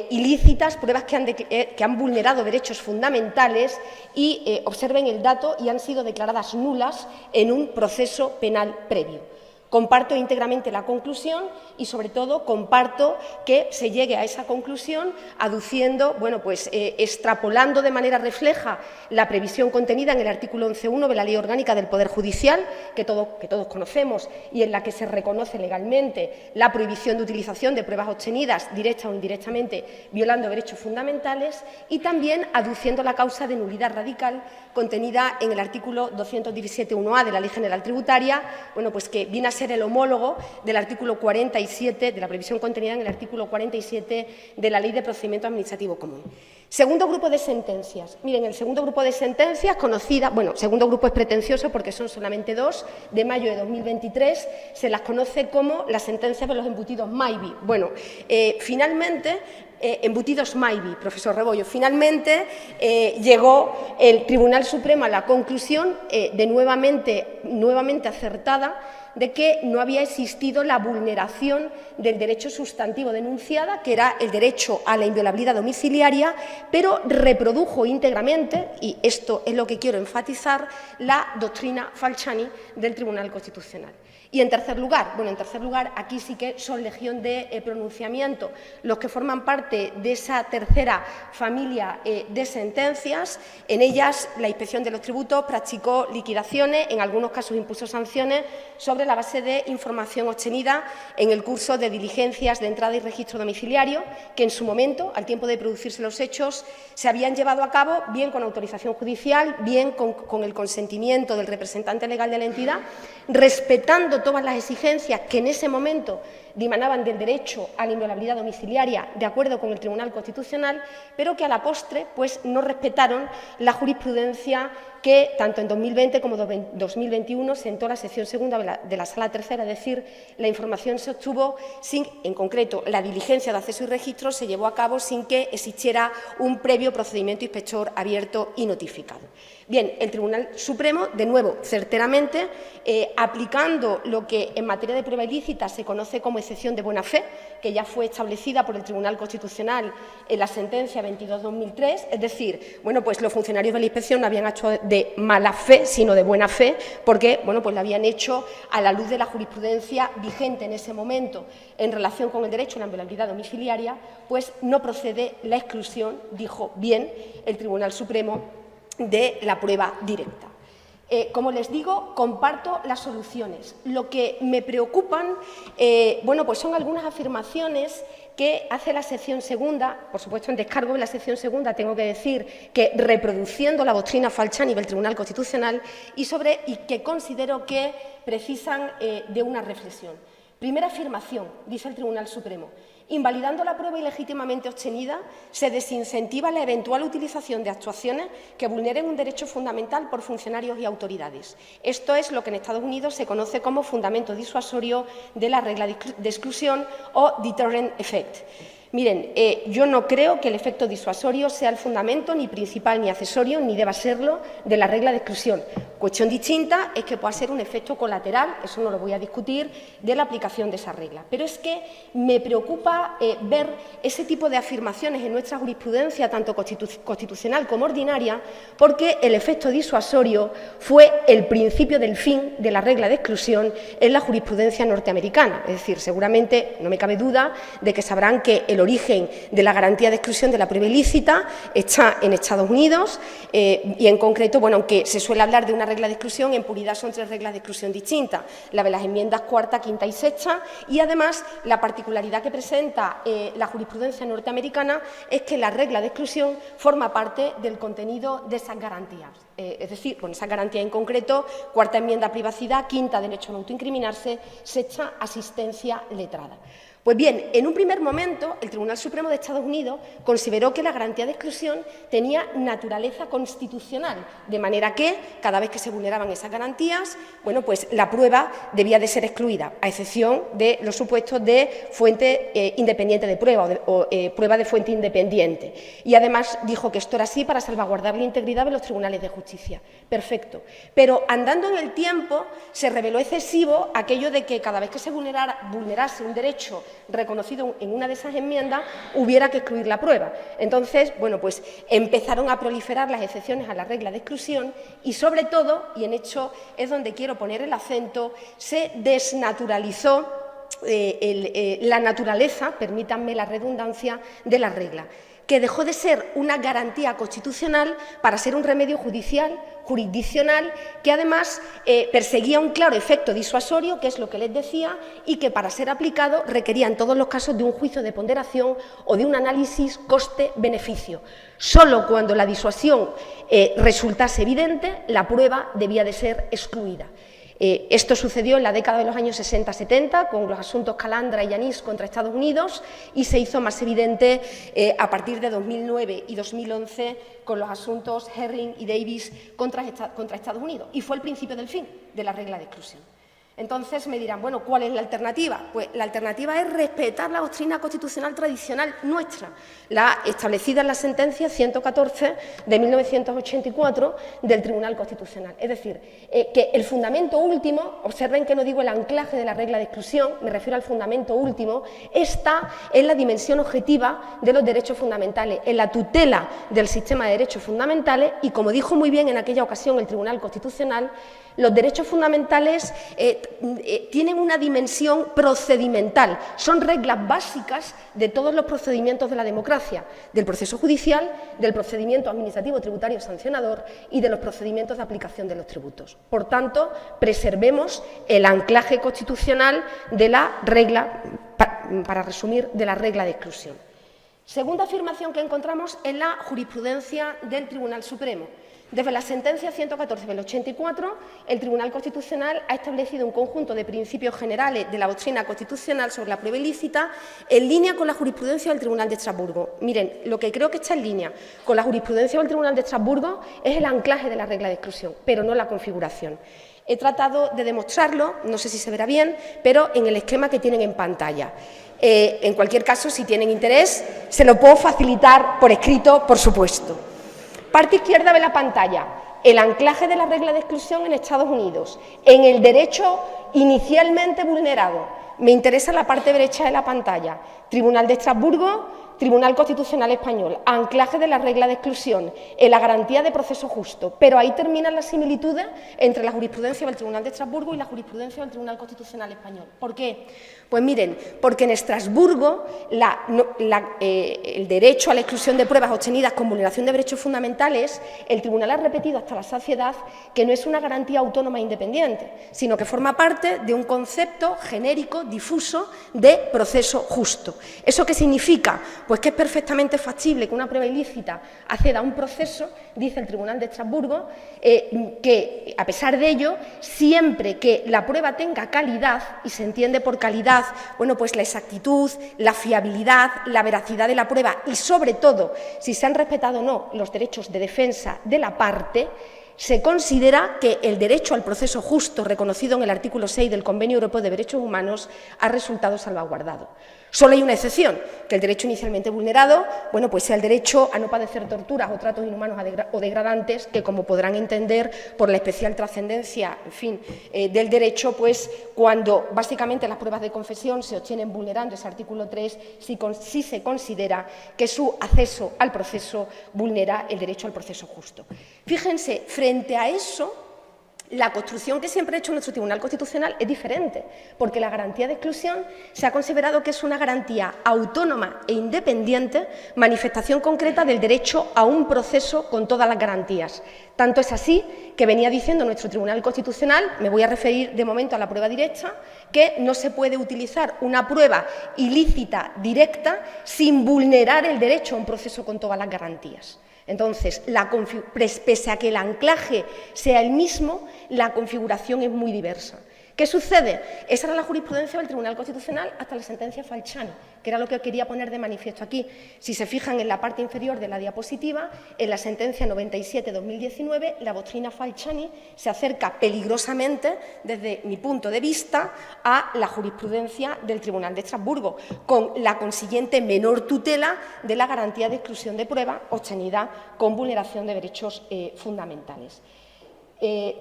Speaker 3: ilícitas, pruebas que han vulnerado derechos fundamentales y, observen el dato, y han sido declaradas nulas en un proceso penal previo. Comparto íntegramente la conclusión y, sobre todo, comparto que se llegue a esa conclusión aduciendo, extrapolando de manera refleja la previsión contenida en el artículo 11.1 de la Ley Orgánica del Poder Judicial, que todos conocemos y en la que se reconoce legalmente la prohibición de utilización de pruebas obtenidas, directa o indirectamente, violando derechos fundamentales, y también aduciendo la causa de nulidad radical contenida en el artículo 217.1a de la Ley General Tributaria, que viene a ser el homólogo del artículo 47, de la previsión contenida en el artículo 47 de la Ley de Procedimiento Administrativo Común. Segundo grupo de sentencias. Miren, el segundo grupo de sentencias, segundo grupo es pretencioso porque son solamente 2, de mayo de 2023, se las conoce como las sentencias de los embutidos Maybe. Embutidos Maybe, profesor Rebollo. Finalmente llegó el Tribunal Supremo a la conclusión de nuevamente acertada de que no había existido la vulneración del derecho sustantivo denunciada, que era el derecho a la inviolabilidad domiciliaria, pero reprodujo íntegramente, y esto es lo que quiero enfatizar, la doctrina Falciani del Tribunal Constitucional. Y en tercer lugar, aquí sí que son legión de pronunciamiento los que forman parte de esa tercera familia de sentencias. En ellas, la Inspección de los Tributos practicó liquidaciones, en algunos casos impuso sanciones, sobre la base de información obtenida en el curso de diligencias de entrada y registro domiciliario, que en su momento, al tiempo de producirse los hechos, se habían llevado a cabo bien con autorización judicial, bien con el consentimiento del representante legal de la entidad, respetando todas las exigencias que en ese momento dimanaban del derecho a la inviolabilidad domiciliaria de acuerdo con el Tribunal Constitucional, pero que a la postre no respetaron la jurisprudencia que tanto en 2020 como en 2021 sentó la sección segunda de la Sala Tercera, es decir, la información se obtuvo sin, en concreto, la diligencia de acceso y registro se llevó a cabo sin que existiera un previo procedimiento inspector abierto y notificado. Bien, el Tribunal Supremo, de nuevo, certeramente, aplicando lo que en materia de prueba ilícita se conoce como excepción de buena fe, que ya fue establecida por el Tribunal Constitucional en la sentencia 22/2003, es decir, bueno, pues los funcionarios de la inspección no habían hecho de mala fe, sino de buena fe, porque, bueno, pues lo habían hecho a la luz de la jurisprudencia vigente en ese momento en relación con el derecho a la inviolabilidad domiciliaria, pues no procede la exclusión, dijo bien el Tribunal Supremo, de la prueba directa. Como les digo, comparto las soluciones. Lo que me preocupan, bueno, pues son algunas afirmaciones que hace la sección segunda. Por supuesto, en descargo de la sección segunda tengo que decir que reproduciendo la doctrina Falciani del Tribunal Constitucional y que considero que precisan de una reflexión. Primera afirmación, dice el Tribunal Supremo: invalidando la prueba ilegítimamente obtenida, se desincentiva la eventual utilización de actuaciones que vulneren un derecho fundamental por funcionarios y autoridades. Esto es lo que en Estados Unidos se conoce como fundamento disuasorio de la regla de exclusión o deterrent effect. Miren, yo no creo que el efecto disuasorio sea el fundamento ni principal ni accesorio, ni deba serlo, de la regla de exclusión. Cuestión distinta es que pueda ser un efecto colateral, eso no lo voy a discutir, de la aplicación de esa regla. Pero es que me preocupa ver ese tipo de afirmaciones en nuestra jurisprudencia, tanto constitucional como ordinaria, porque el efecto disuasorio fue el principio del fin de la regla de exclusión en la jurisprudencia norteamericana. Es decir, seguramente no me cabe duda de que sabrán que el origen de la garantía de exclusión de la prueba ilícita está en Estados Unidos y, en concreto, bueno, aunque se suele hablar de una regla de exclusión, en puridad son 3 reglas de exclusión distintas, la de las enmiendas cuarta, quinta y sexta, y además la particularidad que presenta la jurisprudencia norteamericana es que la regla de exclusión forma parte del contenido de esas garantías. Es decir, con esa garantía en concreto, cuarta enmienda privacidad, quinta derecho a no autoincriminarse, sexta asistencia letrada. Pues bien, en un primer momento, el Tribunal Supremo de Estados Unidos consideró que la garantía de exclusión tenía naturaleza constitucional, de manera que, cada vez que se vulneraban esas garantías, bueno, pues la prueba debía de ser excluida, a excepción de los supuestos de fuente independiente de prueba o prueba de fuente independiente. Y además dijo que esto era así para salvaguardar la integridad de los tribunales de justicia. Perfecto. Pero andando en el tiempo se reveló excesivo aquello de que cada vez que se vulnerase un derecho reconocido en una de esas enmiendas, hubiera que excluir la prueba. Entonces, bueno, pues empezaron a proliferar las excepciones a la regla de exclusión y, sobre todo, y en hecho es donde quiero poner el acento, se desnaturalizó la naturaleza, permítanme la redundancia, de la regla, que dejó de ser una garantía constitucional para ser un remedio judicial, jurisdiccional, que además perseguía un claro efecto disuasorio, que es lo que les decía, y que para ser aplicado requería en todos los casos de un juicio de ponderación o de un análisis coste-beneficio. Solo cuando la disuasión resultase evidente, la prueba debía de ser excluida. Esto sucedió en la década de los años 60-70 con los asuntos Calandra y Yanis contra Estados Unidos y se hizo más evidente a partir de 2009 y 2011 con los asuntos Herring y Davis contra Estados Unidos. Y fue el principio del fin de la regla de exclusión. Entonces me dirán, bueno, ¿cuál es la alternativa? Pues la alternativa es respetar la doctrina constitucional tradicional nuestra, la establecida en la sentencia 114 de 1984 del Tribunal Constitucional. Es decir, que el fundamento último, observen que no digo el anclaje de la regla de exclusión, me refiero al fundamento último, está en la dimensión objetiva de los derechos fundamentales, en la tutela del sistema de derechos fundamentales y, como dijo muy bien en aquella ocasión el Tribunal Constitucional, los derechos fundamentales tienen una dimensión procedimental, son reglas básicas de todos los procedimientos de la democracia, del proceso judicial, del procedimiento administrativo tributario sancionador y de los procedimientos de aplicación de los tributos. Por tanto, preservemos el anclaje constitucional de la regla, para resumir, de la regla de exclusión. Segunda afirmación que encontramos en la jurisprudencia del Tribunal Supremo. Desde la sentencia 114 del 84, el Tribunal Constitucional ha establecido un conjunto de principios generales de la doctrina constitucional sobre la prueba ilícita en línea con la jurisprudencia del Tribunal de Estrasburgo. Miren, lo que creo que está en línea con la jurisprudencia del Tribunal de Estrasburgo es el anclaje de la regla de exclusión, pero no la configuración. He tratado de demostrarlo, no sé si se verá bien, pero en el esquema que tienen en pantalla. En cualquier caso, si tienen interés, se lo puedo facilitar por escrito, por supuesto. Parte izquierda de la pantalla, el anclaje de la regla de exclusión en Estados Unidos, en el derecho inicialmente vulnerado. Me interesa la parte derecha de la pantalla, Tribunal de Estrasburgo, Tribunal Constitucional Español, anclaje de la regla de exclusión, en la garantía de proceso justo, pero ahí terminan las similitudes entre la jurisprudencia del Tribunal de Estrasburgo y la jurisprudencia del Tribunal Constitucional Español. ¿Por qué? Pues miren, porque en Estrasburgo el derecho a la exclusión de pruebas obtenidas con vulneración de derechos fundamentales, el Tribunal ha repetido hasta la saciedad que no es una garantía autónoma e independiente, sino que forma parte de un concepto genérico, difuso, de proceso justo. ¿Eso qué significa? Pues que es perfectamente factible que una prueba ilícita acceda a un proceso, dice el Tribunal de Estrasburgo, que a pesar de ello, siempre que la prueba tenga calidad, y se entiende por calidad, bueno, pues la exactitud, la fiabilidad, la veracidad de la prueba y, sobre todo, si se han respetado o no los derechos de defensa de la parte, se considera que el derecho al proceso justo reconocido en el artículo 6 del Convenio Europeo de Derechos Humanos ha resultado salvaguardado. Solo hay una excepción, que el derecho inicialmente vulnerado, bueno, pues sea el derecho a no padecer torturas o tratos inhumanos o degradantes, que, como podrán entender por la especial trascendencia, en fin, del derecho, pues cuando básicamente las pruebas de confesión se obtienen vulnerando ese artículo 3, sí se considera que su acceso al proceso vulnera el derecho al proceso justo. Fíjense, frente a eso, la construcción que siempre ha hecho nuestro Tribunal Constitucional es diferente, porque la garantía de exclusión se ha considerado que es una garantía autónoma e independiente, manifestación concreta del derecho a un proceso con todas las garantías. Tanto es así que venía diciendo nuestro Tribunal Constitucional, me voy a referir de momento a la prueba directa, que no se puede utilizar una prueba ilícita directa sin vulnerar el derecho a un proceso con todas las garantías. Entonces, pese a que el anclaje sea el mismo, la configuración es muy diversa. ¿Qué sucede? Esa era la jurisprudencia del Tribunal Constitucional hasta la sentencia Falciani, que era lo que quería poner de manifiesto aquí. Si se fijan en la parte inferior de la diapositiva, en la sentencia 97-2019, la doctrina Falciani se acerca peligrosamente, desde mi punto de vista, a la jurisprudencia del Tribunal de Estrasburgo, con la consiguiente menor tutela de la garantía de exclusión de prueba obtenida con vulneración de derechos fundamentales.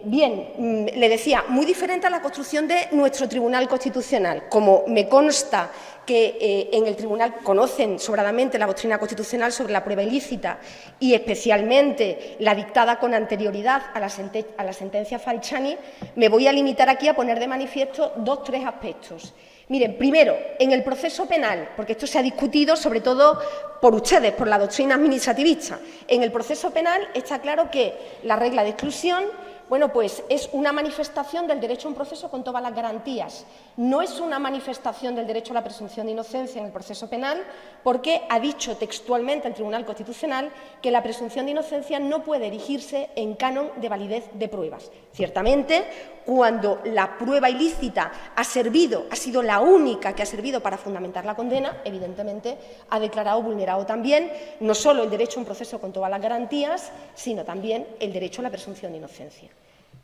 Speaker 3: Bien, le decía, muy diferente a la construcción de nuestro Tribunal Constitucional. Como me consta que en el Tribunal conocen sobradamente la doctrina constitucional sobre la prueba ilícita y especialmente la dictada con anterioridad a la sentencia Falciani, me voy a limitar aquí a poner de manifiesto tres aspectos. Miren, primero, en el proceso penal, porque esto se ha discutido sobre todo por ustedes, por la doctrina administrativista. En el proceso penal está claro que la regla de exclusión, bueno, pues es una manifestación del derecho a un proceso con todas las garantías. No es una manifestación del derecho a la presunción de inocencia en el proceso penal, porque ha dicho textualmente el Tribunal Constitucional que la presunción de inocencia no puede erigirse en canon de validez de pruebas. Ciertamente, cuando la prueba ilícita ha sido la única que ha servido para fundamentar la condena, evidentemente ha declarado vulnerado también no solo el derecho a un proceso con todas las garantías, sino también el derecho a la presunción de inocencia.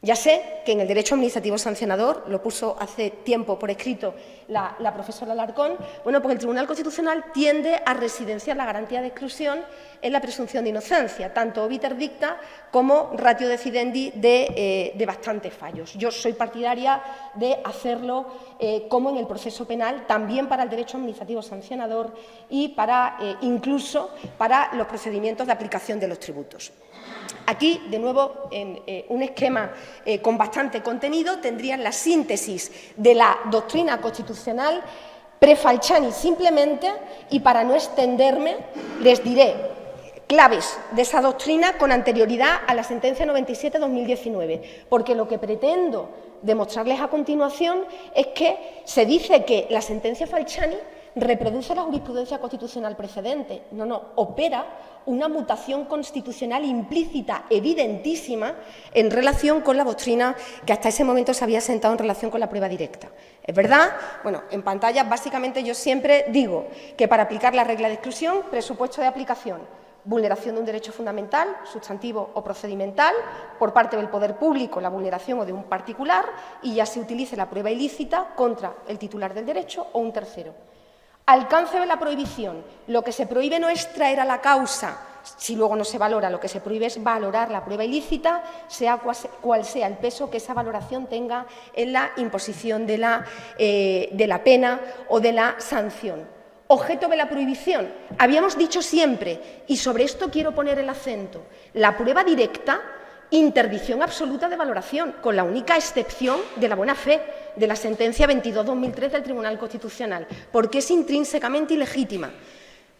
Speaker 3: Ya sé que en el derecho administrativo sancionador, lo puso hace tiempo por escrito la profesora Alarcón, bueno, pues el Tribunal Constitucional tiende a residenciar la garantía de exclusión en la presunción de inocencia, tanto obiter dicta como ratio decidendi de bastantes fallos. Yo soy partidaria de hacerlo como en el proceso penal, también para el derecho administrativo sancionador y para incluso para los procedimientos de aplicación de los tributos. Aquí, de nuevo, en un esquema con bastante contenido, tendrían la síntesis de la doctrina constitucional pre-Falciani simplemente, y para no extenderme, les diré claves de esa doctrina con anterioridad a la sentencia 97-2019, porque lo que pretendo demostrarles a continuación es que se dice que la sentencia Falciani reproduce la jurisprudencia constitucional precedente. No, no, opera una mutación constitucional implícita, evidentísima, en relación con la doctrina que hasta ese momento se había sentado en relación con la prueba directa. ¿Es verdad? Bueno, en pantalla básicamente yo siempre digo que para aplicar la regla de exclusión, presupuesto de aplicación, vulneración de un derecho fundamental, sustantivo o procedimental, por parte del poder público, la vulneración o de un particular, y ya se utilice la prueba ilícita contra el titular del derecho o un tercero. Alcance de la prohibición. Lo que se prohíbe no es traer a la causa, si luego no se valora, lo que se prohíbe es valorar la prueba ilícita, sea cual sea el peso que esa valoración tenga en la imposición de la pena o de la sanción. Objeto de la prohibición. Habíamos dicho siempre, y sobre esto quiero poner el acento, la prueba directa, interdicción absoluta de valoración, con la única excepción de la buena fe de la sentencia 22/2003 del Tribunal Constitucional, porque es intrínsecamente ilegítima.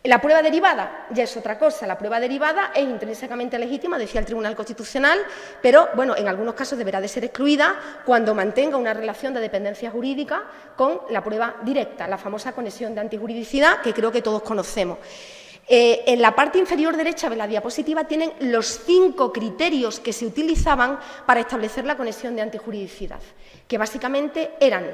Speaker 3: La prueba derivada ya es otra cosa. La prueba derivada es intrínsecamente legítima, decía el Tribunal Constitucional, pero bueno, en algunos casos deberá de ser excluida cuando mantenga una relación de dependencia jurídica con la prueba directa, la famosa conexión de antijuridicidad que creo que todos conocemos. En la parte inferior derecha de la diapositiva tienen los 5 criterios que se utilizaban para establecer la conexión de antijuridicidad, que básicamente eran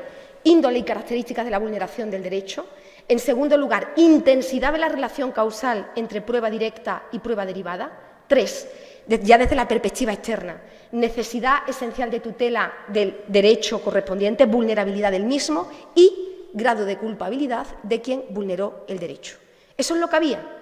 Speaker 3: índole y características de la vulneración del derecho. En segundo lugar, intensidad de la relación causal entre prueba directa y prueba derivada. 3, ya desde la perspectiva externa, necesidad esencial de tutela del derecho correspondiente, vulnerabilidad del mismo y grado de culpabilidad de quien vulneró el derecho. Eso es lo que había.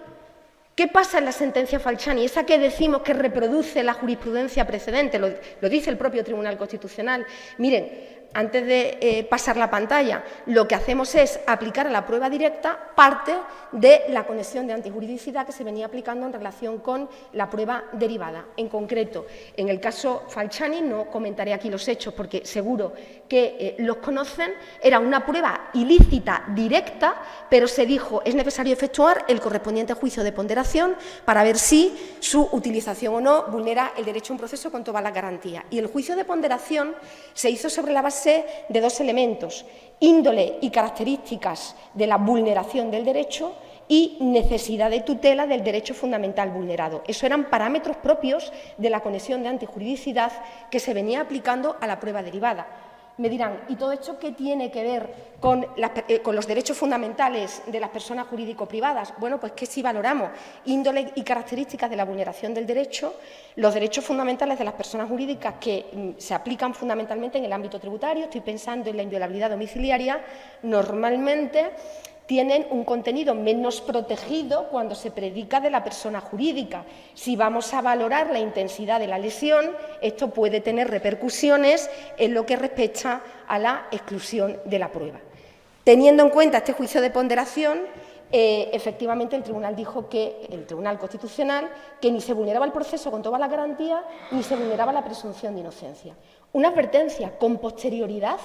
Speaker 3: ¿Qué pasa en la sentencia Falciani? Esa que decimos que reproduce la jurisprudencia precedente, lo dice el propio Tribunal Constitucional. Miren, antes de pasar la pantalla, lo que hacemos es aplicar a la prueba directa parte de la conexión de antijuridicidad que se venía aplicando en relación con la prueba derivada. En concreto, en el caso Falciani, no comentaré aquí los hechos porque seguro que los conocen, era una prueba ilícita directa, pero se dijo es necesario efectuar el correspondiente juicio de ponderación para ver si su utilización o no vulnera el derecho a un proceso con todas las garantías. Y el juicio de ponderación se hizo sobre la base de 2 elementos, índole y características de la vulneración del derecho y necesidad de tutela del derecho fundamental vulnerado. Eso eran parámetros propios de la conexión de antijuridicidad que se venía aplicando a la prueba derivada. Me dirán, ¿y todo esto qué tiene que ver con los derechos fundamentales de las personas jurídico-privadas? Bueno, pues que si valoramos índole y características de la vulneración del derecho, los derechos fundamentales de las personas jurídicas que se aplican fundamentalmente en el ámbito tributario, estoy pensando en la inviolabilidad domiciliaria, normalmente tienen un contenido menos protegido cuando se predica de la persona jurídica. Si vamos a valorar la intensidad de la lesión, esto puede tener repercusiones en lo que respecta a la exclusión de la prueba. Teniendo en cuenta este juicio de ponderación, efectivamente el Tribunal dijo que, el Tribunal Constitucional, que ni se vulneraba el proceso con todas las garantías, ni se vulneraba la presunción de inocencia. Una advertencia con posterioridad,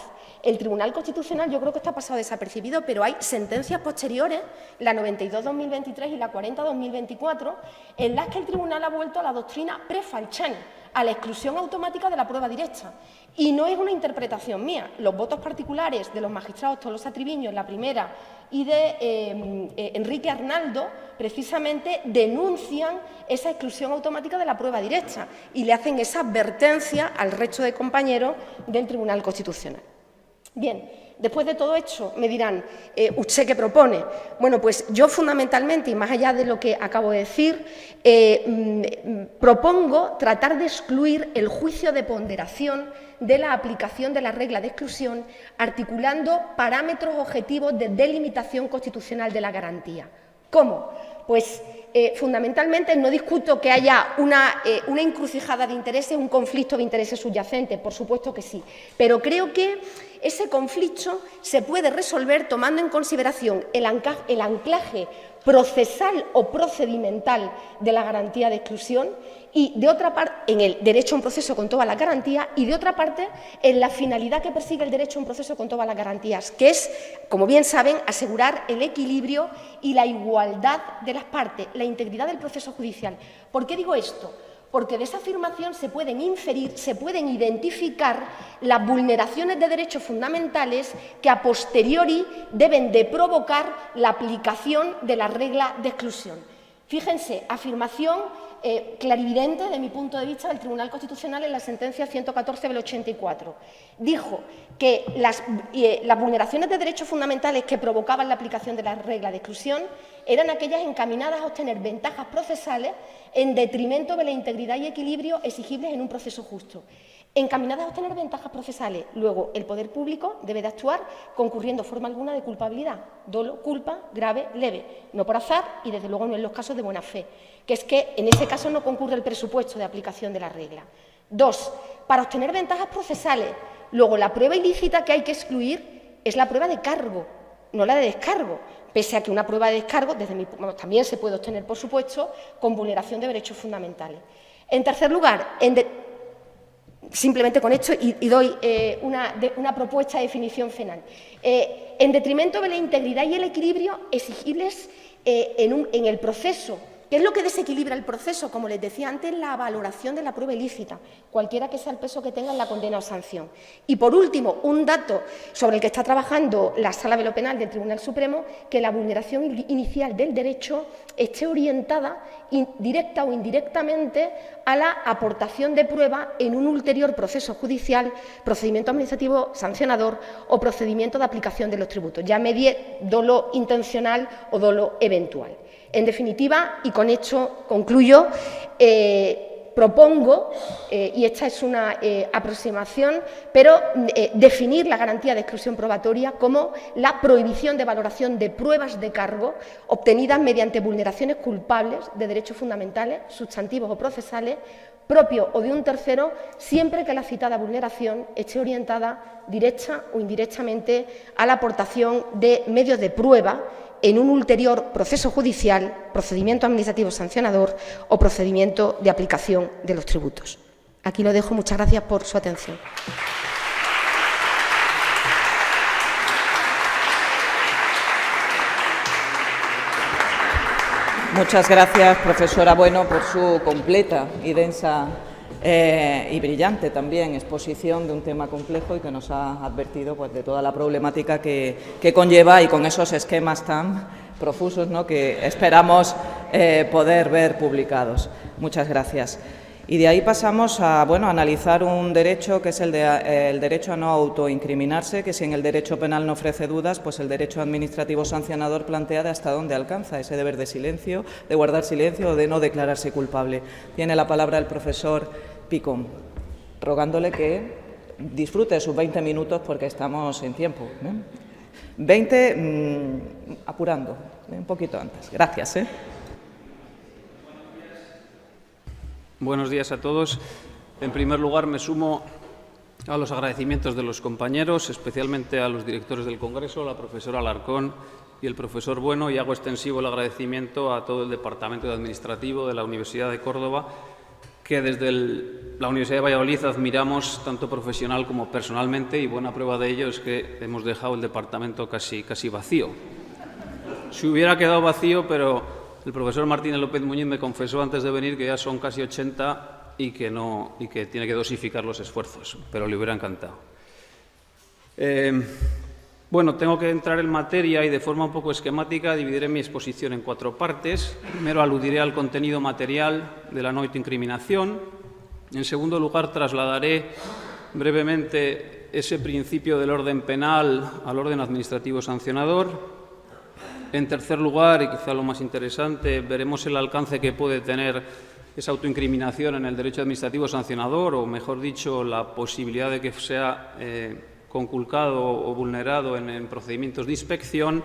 Speaker 3: el Tribunal Constitucional yo creo que está pasado desapercibido, pero hay sentencias posteriores, la 92/2023 y la 40/2024, en las que el Tribunal ha vuelto a la doctrina pre-Falciani, a la exclusión automática de la prueba directa. Y no es una interpretación mía. Los votos particulares de los magistrados Tolosa Triviño en la primera y de Enrique Arnaldo precisamente denuncian esa exclusión automática de la prueba directa y le hacen esa advertencia al resto de compañeros del Tribunal Constitucional. Bien, después de todo esto me dirán, ¿usted qué propone? Bueno, pues yo fundamentalmente, y más allá de lo que acabo de decir, propongo tratar de excluir el juicio de ponderación de la aplicación de la regla de exclusión, articulando parámetros objetivos de delimitación constitucional de la garantía. ¿Cómo? Pues fundamentalmente no discuto que haya una encrucijada de intereses, un conflicto de intereses subyacente, por supuesto que sí, pero creo que ese conflicto se puede resolver tomando en consideración el anclaje procesal o procedimental de la garantía de exclusión y, de otra parte, en el derecho a un proceso con todas las garantías y, de otra parte, en la finalidad que persigue el derecho a un proceso con todas las garantías, que es, como bien saben, asegurar el equilibrio y la igualdad de las partes, la integridad del proceso judicial. ¿Por qué digo esto? porque de esa afirmación se pueden inferir, se pueden identificar las vulneraciones de derechos fundamentales que a posteriori deben de provocar la aplicación de la regla de exclusión. Fíjense, afirmación clarividente, de mi punto de vista, del Tribunal Constitucional en la sentencia 114 del 84. Dijo que las vulneraciones de derechos fundamentales que provocaban la aplicación de la regla de exclusión eran aquellas encaminadas a obtener ventajas procesales en detrimento de la integridad y equilibrio exigibles en un proceso justo. Encaminadas a obtener ventajas procesales. Luego, el poder público debe de actuar concurriendo forma alguna de culpabilidad, dolo, culpa, grave, leve, no por azar y, desde luego, no en los casos de buena fe, que es que en ese caso no concurre el presupuesto de aplicación de la regla. 2. Para obtener ventajas procesales. Luego, la prueba ilícita que hay que excluir es la prueba de cargo, no la de descargo, pese a que una prueba de descargo también se puede obtener, por supuesto, con vulneración de derechos fundamentales. En tercer lugar, simplemente con esto y doy una propuesta de definición final. En detrimento de la integridad y el equilibrio exigibles en el proceso. ¿Qué es lo que desequilibra el proceso? Como les decía antes, la valoración de la prueba ilícita, cualquiera que sea el peso que tenga en la condena o sanción. Y, por último, un dato sobre el que está trabajando la Sala de lo Penal del Tribunal Supremo, que la vulneración inicial del derecho esté orientada directa o indirectamente a la aportación de prueba en un ulterior proceso judicial, procedimiento administrativo sancionador o procedimiento de aplicación de los tributos, ya medie dolo intencional o dolo eventual. En definitiva, y con esto concluyo, propongo, y esta es una aproximación, pero definir la garantía de exclusión probatoria como la prohibición de valoración de pruebas de cargo obtenidas mediante vulneraciones culpables de derechos fundamentales, sustantivos o procesales, propio o de un tercero, siempre que la citada vulneración esté orientada directa o indirectamente a la aportación de medios de prueba en un ulterior proceso judicial, procedimiento administrativo sancionador o procedimiento de aplicación de los tributos. Aquí lo dejo. Muchas gracias por su atención.
Speaker 1: Muchas gracias, profesora Bueno, por su completa y densa y brillante también exposición de un tema complejo y que nos ha advertido pues, de toda la problemática que conlleva y con esos esquemas tan profusos, ¿no?, que esperamos poder ver publicados. Muchas gracias. Y de ahí pasamos a analizar un derecho que es el derecho a no autoincriminarse, que si en el derecho penal no ofrece dudas, pues el derecho administrativo sancionador plantea de hasta dónde alcanza ese deber de silencio, de guardar silencio o de no declararse culpable. Tiene la palabra el profesor Picón, rogándole que disfrute sus 20 minutos porque estamos en tiempo. 20, apurando, un poquito antes. Gracias.
Speaker 4: Buenos días a todos. En primer lugar, me sumo a los agradecimientos de los compañeros, especialmente a los directores del Congreso, la profesora Alarcón y el profesor Bueno, y hago extensivo el agradecimiento a todo el Departamento de Administrativo de la Universidad de Córdoba, que desde la Universidad de Valladolid admiramos tanto profesional como personalmente, y buena prueba de ello es que hemos dejado el departamento casi vacío. Si hubiera quedado vacío, pero el profesor Martínez López Muñiz me confesó antes de venir que ya son casi 80 y que tiene que dosificar los esfuerzos, pero le hubiera encantado. Bueno, tengo que entrar en materia y de forma un poco esquemática dividiré mi exposición en 4 partes. Primero aludiré al contenido material de la no autoincriminación. En segundo lugar, trasladaré brevemente ese principio del orden penal al orden administrativo sancionador. En tercer lugar, y quizá lo más interesante, veremos el alcance que puede tener esa autoincriminación en el derecho administrativo sancionador, o mejor dicho, la posibilidad de que sea conculcado o vulnerado en procedimientos de inspección,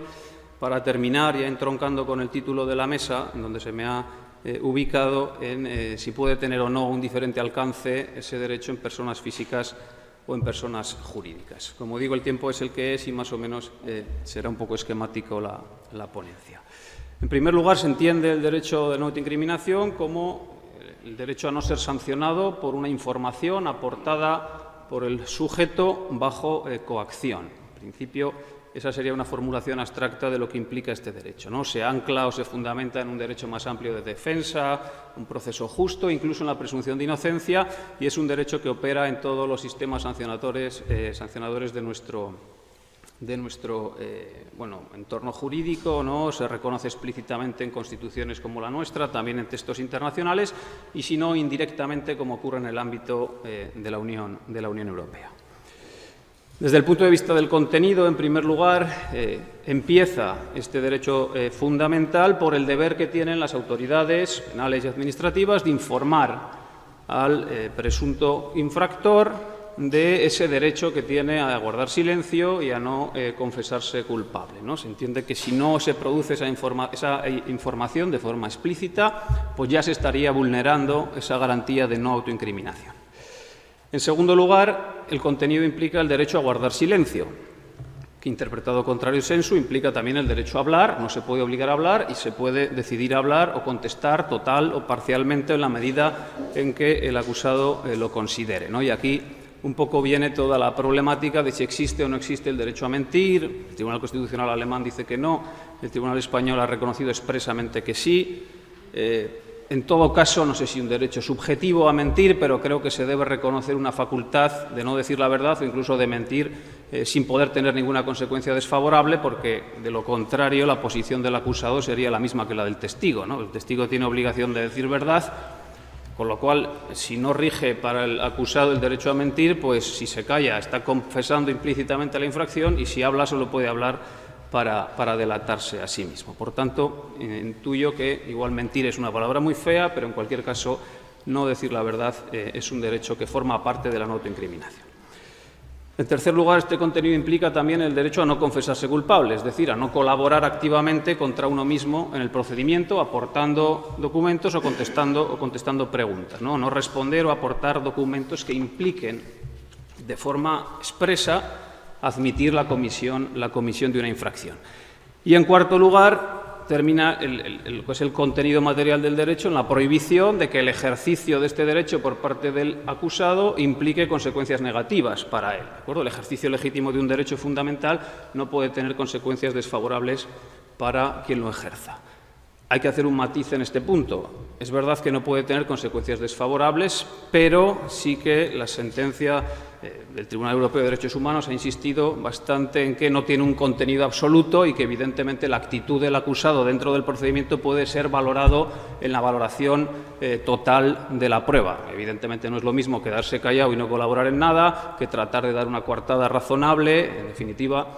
Speaker 4: para terminar, ya entroncando con el título de la mesa, en donde se me ha ubicado, en si puede tener o no un diferente alcance ese derecho en personas físicas o en personas jurídicas. Como digo, el tiempo es el que es y más o menos será un poco esquemático la ponencia. En primer lugar, se entiende el derecho de no autoincriminación como el derecho a no ser sancionado por una información aportada por el sujeto bajo coacción. En principio, esa sería una formulación abstracta de lo que implica este derecho, ¿no? Se ancla o se fundamenta en un derecho más amplio de defensa, un proceso justo, incluso en la presunción de inocencia, y es un derecho que opera en todos los sistemas sancionadores de nuestro entorno jurídico, ¿no? Se reconoce explícitamente en constituciones como la nuestra, también en textos internacionales, y si no, indirectamente, como ocurre en el ámbito de la Unión Europea. Desde el punto de vista del contenido, en primer lugar, empieza este derecho fundamental por el deber que tienen las autoridades penales y administrativas de informar al presunto infractor de ese derecho que tiene a guardar silencio y a no confesarse culpable, ¿no? Se entiende que si no se produce esa información de forma explícita, pues ya se estaría vulnerando esa garantía de no autoincriminación. En segundo lugar, el contenido implica el derecho a guardar silencio, que interpretado contrario sensu implica también el derecho a hablar. No se puede obligar a hablar y se puede decidir hablar o contestar total o parcialmente en la medida en que el acusado lo considere, ¿no? Y aquí un poco viene toda la problemática de si existe o no existe el derecho a mentir. El Tribunal Constitucional alemán dice que no, el Tribunal Español ha reconocido expresamente que sí. En todo caso, no sé si un derecho subjetivo a mentir, pero creo que se debe reconocer una facultad de no decir la verdad o incluso de mentir sin poder tener ninguna consecuencia desfavorable, porque de lo contrario la posición del acusado sería la misma que la del testigo, ¿no? El testigo tiene obligación de decir verdad, con lo cual, si no rige para el acusado el derecho a mentir, pues si se calla está confesando implícitamente la infracción, y si habla solo puede hablar para delatarse a sí mismo. Por tanto, intuyo que igual mentir es una palabra muy fea, pero en cualquier caso no decir la verdad es un derecho que forma parte de la no autoincriminación. En tercer lugar, este contenido implica también el derecho a no confesarse culpable, es decir, a no colaborar activamente contra uno mismo en el procedimiento, aportando documentos o contestando preguntas, ¿no? No responder o aportar documentos que impliquen de forma expresa admitir la comisión de una infracción. Y, en cuarto lugar, termina el contenido material del derecho en la prohibición de que el ejercicio de este derecho por parte del acusado implique consecuencias negativas para él, ¿de acuerdo? El ejercicio legítimo de un derecho fundamental no puede tener consecuencias desfavorables para quien lo ejerza. Hay que hacer un matiz en este punto. Es verdad que no puede tener consecuencias desfavorables, pero sí que la sentencia del Tribunal Europeo de Derechos Humanos ha insistido bastante en que no tiene un contenido absoluto y que, evidentemente, la actitud del acusado dentro del procedimiento puede ser valorado en la valoración total de la prueba. Evidentemente, no es lo mismo quedarse callado y no colaborar en nada que tratar de dar una coartada razonable. En definitiva,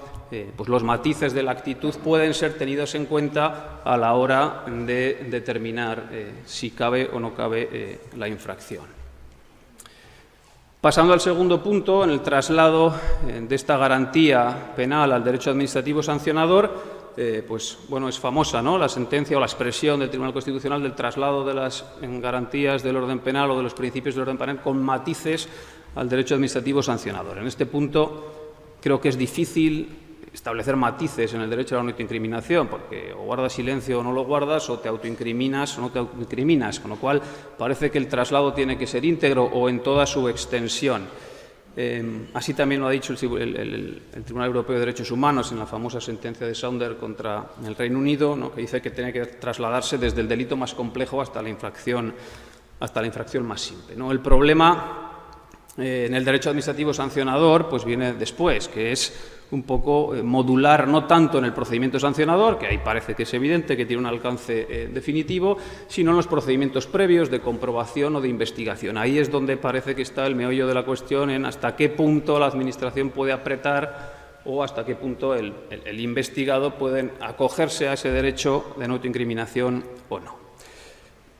Speaker 4: pues los matices de la actitud pueden ser tenidos en cuenta a la hora de determinar si cabe o no cabe la infracción. Pasando al segundo punto, en el traslado de esta garantía penal al derecho administrativo sancionador, pues bueno, es famosa, ¿no?, la sentencia o la expresión del Tribunal Constitucional del traslado de las garantías del orden penal o de los principios del orden penal con matices al derecho administrativo sancionador. En este punto creo que es difícil establecer matices en el derecho a la no autoincriminación, porque o guardas silencio o no lo guardas, o te autoincriminas o no te autoincriminas, con lo cual parece que el traslado tiene que ser íntegro o en toda su extensión. Así también lo ha dicho el Tribunal Europeo de Derechos Humanos en la famosa sentencia de Saunders contra el Reino Unido, ¿no?, que dice que tiene que trasladarse desde el delito más complejo hasta la infracción más simple, ¿no? El problema en el derecho administrativo sancionador pues viene después, que es un poco modular, no tanto en el procedimiento sancionador, que ahí parece que es evidente que tiene un alcance definitivo, sino en los procedimientos previos de comprobación o de investigación. Ahí es donde parece que está el meollo de la cuestión, en hasta qué punto la Administración puede apretar o hasta qué punto el investigado puede acogerse a ese derecho de no autoincriminación o no.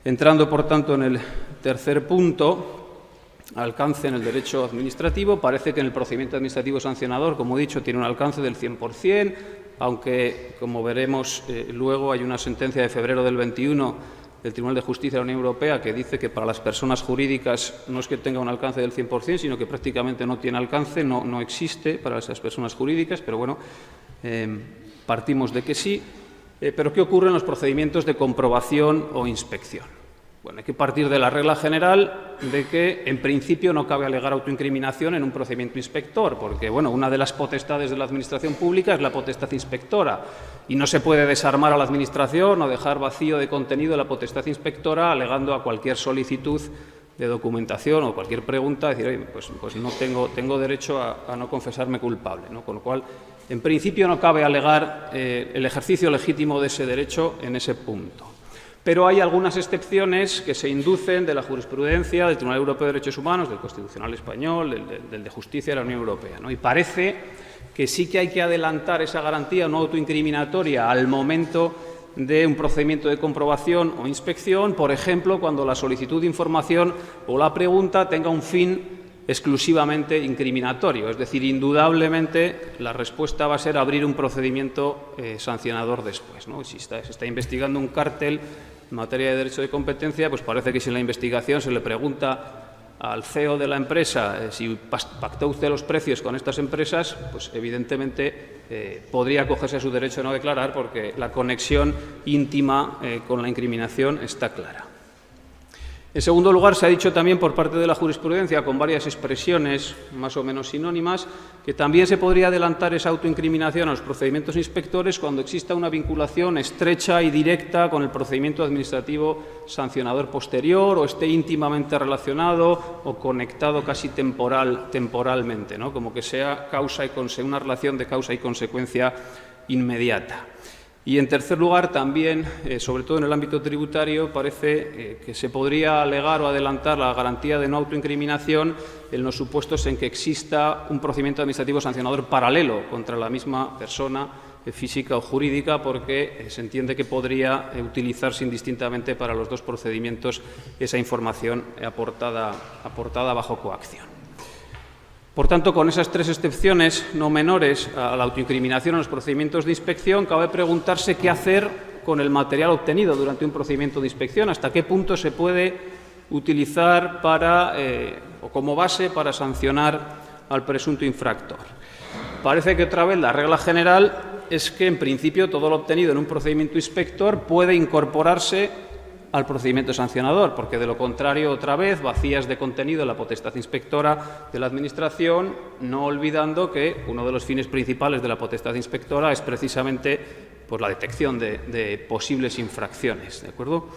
Speaker 4: Entrando, por tanto, en el tercer punto, alcance en el derecho administrativo, parece que en el procedimiento administrativo sancionador, como he dicho, tiene un alcance del 100%, aunque, como veremos luego, hay una sentencia de febrero del 21 del Tribunal de Justicia de la Unión Europea que dice que para las personas jurídicas no es que tenga un alcance del 100%, sino que prácticamente no tiene alcance, no existe para esas personas jurídicas, pero bueno, partimos de que sí. Pero ¿qué ocurre en los procedimientos de comprobación o inspección? Bueno, hay que partir de la regla general de que, en principio, no cabe alegar autoincriminación en un procedimiento inspector, porque, bueno, una de las potestades de la Administración pública es la potestad inspectora, y no se puede desarmar a la Administración o dejar vacío de contenido la potestad inspectora alegando a cualquier solicitud de documentación o cualquier pregunta, decir, oye, pues no tengo derecho a no confesarme culpable, ¿no? Con lo cual, en principio, no cabe alegar el ejercicio legítimo de ese derecho en ese punto. Pero hay algunas excepciones que se inducen de la jurisprudencia del Tribunal Europeo de Derechos Humanos, del Constitucional Español, del de Justicia de la Unión Europea, ¿no? Y parece que sí que hay que adelantar esa garantía no autoincriminatoria al momento de un procedimiento de comprobación o inspección, por ejemplo, cuando la solicitud de información o la pregunta tenga un fin exclusivamente incriminatorio. Es decir, indudablemente la respuesta va a ser abrir un procedimiento sancionador después, ¿no? Si se está investigando un cártel en materia de derecho de competencia, pues parece que si en la investigación se le pregunta al CEO de la empresa si pactó usted los precios con estas empresas, pues evidentemente podría acogerse a su derecho a no declarar porque la conexión íntima con la incriminación está clara. En segundo lugar, se ha dicho también por parte de la jurisprudencia, con varias expresiones más o menos sinónimas, que también se podría adelantar esa autoincriminación a los procedimientos inspectores cuando exista una vinculación estrecha y directa con el procedimiento administrativo sancionador posterior o esté íntimamente relacionado o conectado casi temporalmente, ¿no? Como que sea una relación de causa y consecuencia inmediata. Y, en tercer lugar, también, sobre todo en el ámbito tributario, parece que se podría alegar o adelantar la garantía de no autoincriminación en los supuestos en que exista un procedimiento administrativo sancionador paralelo contra la misma persona física o jurídica, porque se entiende que podría utilizarse indistintamente para los dos procedimientos esa información aportada bajo coacción. Por tanto, con esas tres excepciones no menores a la autoincriminación en los procedimientos de inspección, cabe preguntarse qué hacer con el material obtenido durante un procedimiento de inspección, hasta qué punto se puede utilizar o como base para sancionar al presunto infractor. Parece que otra vez la regla general es que, en principio, todo lo obtenido en un procedimiento inspector puede incorporarse al procedimiento sancionador, porque de lo contrario, otra vez, vacías de contenido la potestad inspectora de la Administración, no olvidando que uno de los fines principales de la potestad inspectora es precisamente pues, la detección de posibles infracciones, ¿de acuerdo?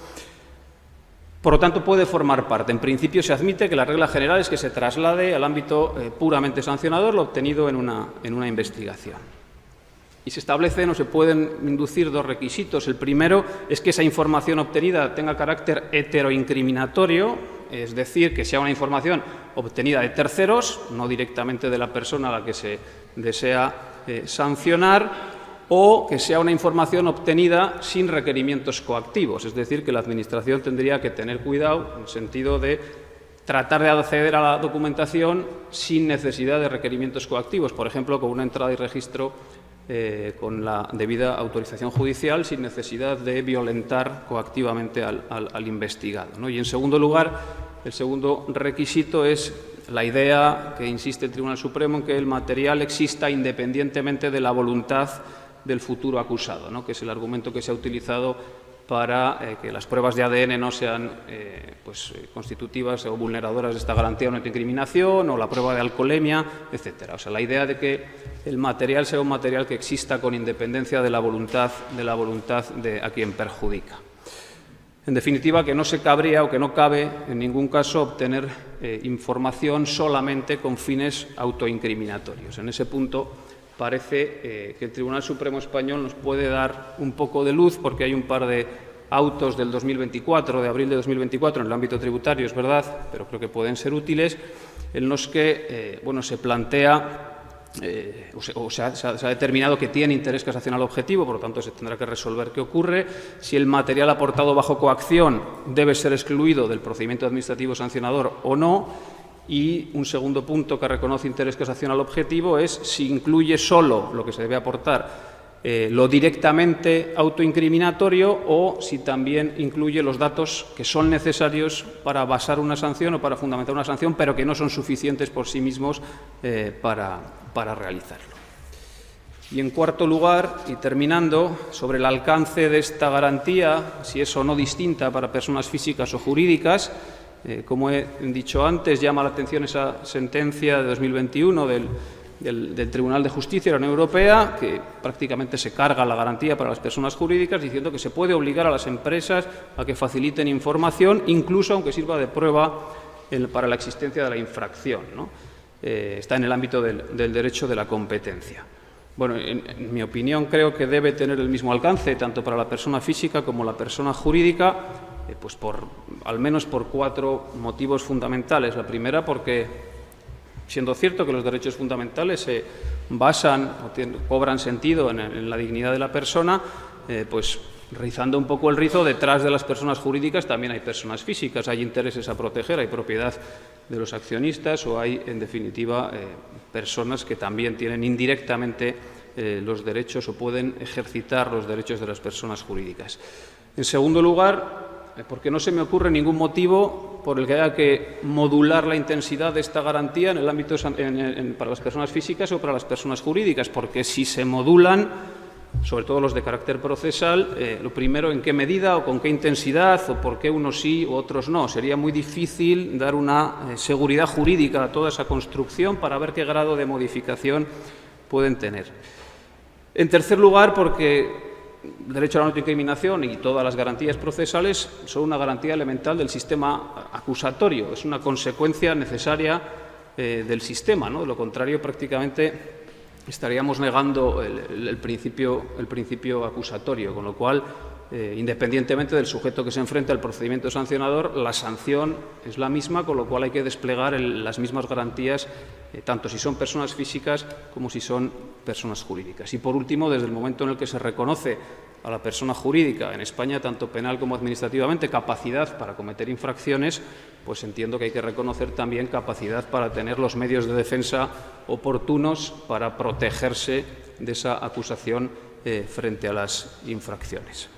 Speaker 4: Por lo tanto, puede formar parte. En principio, se admite que la regla general es que se traslade al ámbito puramente sancionador lo obtenido en una investigación. Y se establecen o se pueden inducir dos requisitos. El primero es que esa información obtenida tenga carácter heteroincriminatorio, es decir, que sea una información obtenida de terceros, no directamente de la persona a la que se desea sancionar, o que sea una información obtenida sin requerimientos coactivos, es decir, que la Administración tendría que tener cuidado en el sentido de tratar de acceder a la documentación sin necesidad de requerimientos coactivos, por ejemplo, con una entrada y registro con la debida autorización judicial, sin necesidad de violentar coactivamente al investigado, ¿no? Y, en segundo lugar, el segundo requisito es la idea que insiste el Tribunal Supremo en que el material exista independientemente de la voluntad del futuro acusado, ¿no? Que es el argumento que se ha utilizado para que las pruebas de ADN no sean constitutivas o vulneradoras de esta garantía de no autoincriminación, o la prueba de alcoholemia, etcétera. O sea, la idea de que el material sea un material que exista con independencia de la voluntad de a quien perjudica. En definitiva, que no se cabría o que no cabe en ningún caso obtener información solamente con fines autoincriminatorios. En ese punto parece que el Tribunal Supremo Español nos puede dar un poco de luz, porque hay un par de autos del 2024, de abril de 2024, en el ámbito tributario, es verdad, pero creo que pueden ser útiles, en los que se plantea se ha determinado que tiene interés casacional objetivo, por lo tanto se tendrá que resolver qué ocurre, si el material aportado bajo coacción debe ser excluido del procedimiento administrativo sancionador o no. Y un segundo punto que reconoce interés casacional objetivo es si incluye solo lo que se debe aportar lo directamente autoincriminatorio, o si también incluye los datos que son necesarios para basar una sanción o para fundamentar una sanción, pero que no son suficientes por sí mismos para realizarlo. Y en cuarto lugar, y terminando, sobre el alcance de esta garantía, si es o no distinta para personas físicas o jurídicas, como he dicho antes, llama la atención esa sentencia de 2021 del Tribunal de Justicia de la Unión Europea, que prácticamente se carga la garantía para las personas jurídicas, diciendo que se puede obligar a las empresas a que faciliten información, incluso aunque sirva de prueba para la existencia de la infracción, ¿no? Está en el ámbito del derecho de la competencia. Bueno, en mi opinión, creo que debe tener el mismo alcance, tanto para la persona física como la persona jurídica, pues al menos por 4 motivos fundamentales. La primera, porque, siendo cierto que los derechos fundamentales se basan o cobran sentido en la dignidad de la persona, pues rizando un poco el rizo, detrás de las personas jurídicas también hay personas físicas, hay intereses a proteger, hay propiedad de los accionistas o hay, en definitiva, personas que también tienen indirectamente los derechos o pueden ejercitar los derechos de las personas jurídicas. En segundo lugar, porque no se me ocurre ningún motivo por el que haya que modular la intensidad de esta garantía en el ámbito para las personas físicas o para las personas jurídicas, porque si se modulan, sobre todo los de carácter procesal, lo primero, en qué medida o con qué intensidad o por qué unos sí u otros no. Sería muy difícil dar una seguridad jurídica a toda esa construcción para ver qué grado de modificación pueden tener. En tercer lugar, porque el derecho a la autoincriminación y todas las garantías procesales son una garantía elemental del sistema acusatorio, es una consecuencia necesaria del sistema, ¿no? De lo contrario, prácticamente estaríamos negando el principio acusatorio, con lo cual, independientemente del sujeto que se enfrenta al procedimiento sancionador, la sanción es la misma, con lo cual hay que desplegar las mismas garantías, tanto si son personas físicas como si son personas jurídicas. Y, por último, desde el momento en el que se reconoce a la persona jurídica en España, tanto penal como administrativamente, capacidad para cometer infracciones, pues entiendo que hay que reconocer también capacidad para tener los medios de defensa oportunos para protegerse de esa acusación frente a las infracciones.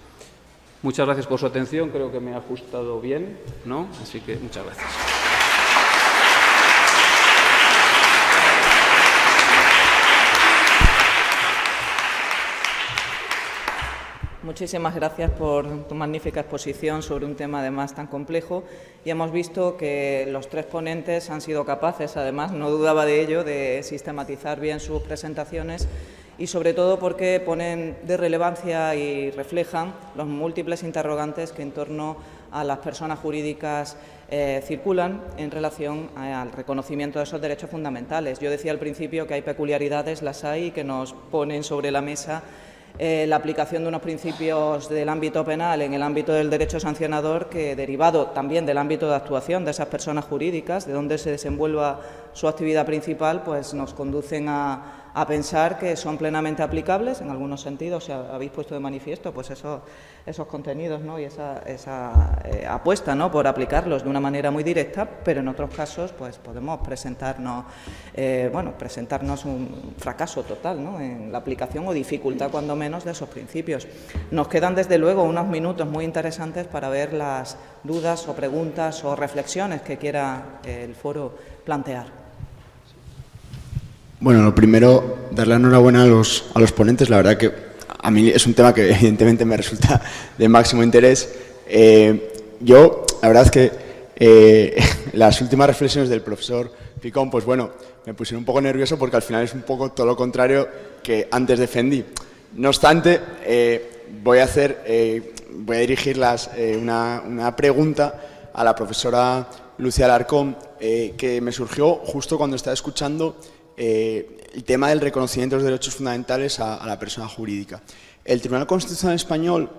Speaker 4: Muchas gracias por su atención. Creo que me he ajustado bien, ¿no? Así que muchas gracias.
Speaker 1: Muchísimas gracias por tu magnífica exposición sobre un tema además tan complejo, y hemos visto que los 3 ponentes han sido capaces, además, no dudaba de ello, de sistematizar bien sus presentaciones y sobre todo porque ponen de relevancia y reflejan los múltiples interrogantes que en torno a las personas jurídicas circulan en relación al reconocimiento de esos derechos fundamentales. Yo decía al principio que hay peculiaridades, las hay, que nos ponen sobre la mesa la aplicación de unos principios del ámbito penal en el ámbito del derecho sancionador, que, derivado también del ámbito de actuación de esas personas jurídicas, de donde se desenvuelva su actividad principal, pues nos conducen a pensar que son plenamente aplicables en algunos sentidos. Si habéis puesto de manifiesto pues esos contenidos, ¿no? Y esa apuesta, ¿no?, por aplicarlos de una manera muy directa, pero en otros casos pues podemos presentarnos un fracaso total, ¿no?, en la aplicación o dificultad, cuando menos, de esos principios. Nos quedan, desde luego, unos minutos muy interesantes para ver las dudas o preguntas o reflexiones que quiera el foro plantear.
Speaker 5: Bueno, lo primero, dar la enhorabuena a los ponentes. La verdad que a mí es un tema que evidentemente me resulta de máximo interés. Yo, la verdad es que las últimas reflexiones del profesor Picón, pues bueno, me pusieron un poco nervioso porque al final es un poco todo lo contrario que antes defendí. No obstante, voy a dirigir una pregunta a la profesora Lucía Alarcón, que me surgió justo cuando estaba escuchando el tema del reconocimiento de los derechos fundamentales a la persona jurídica. El Tribunal Constitucional Español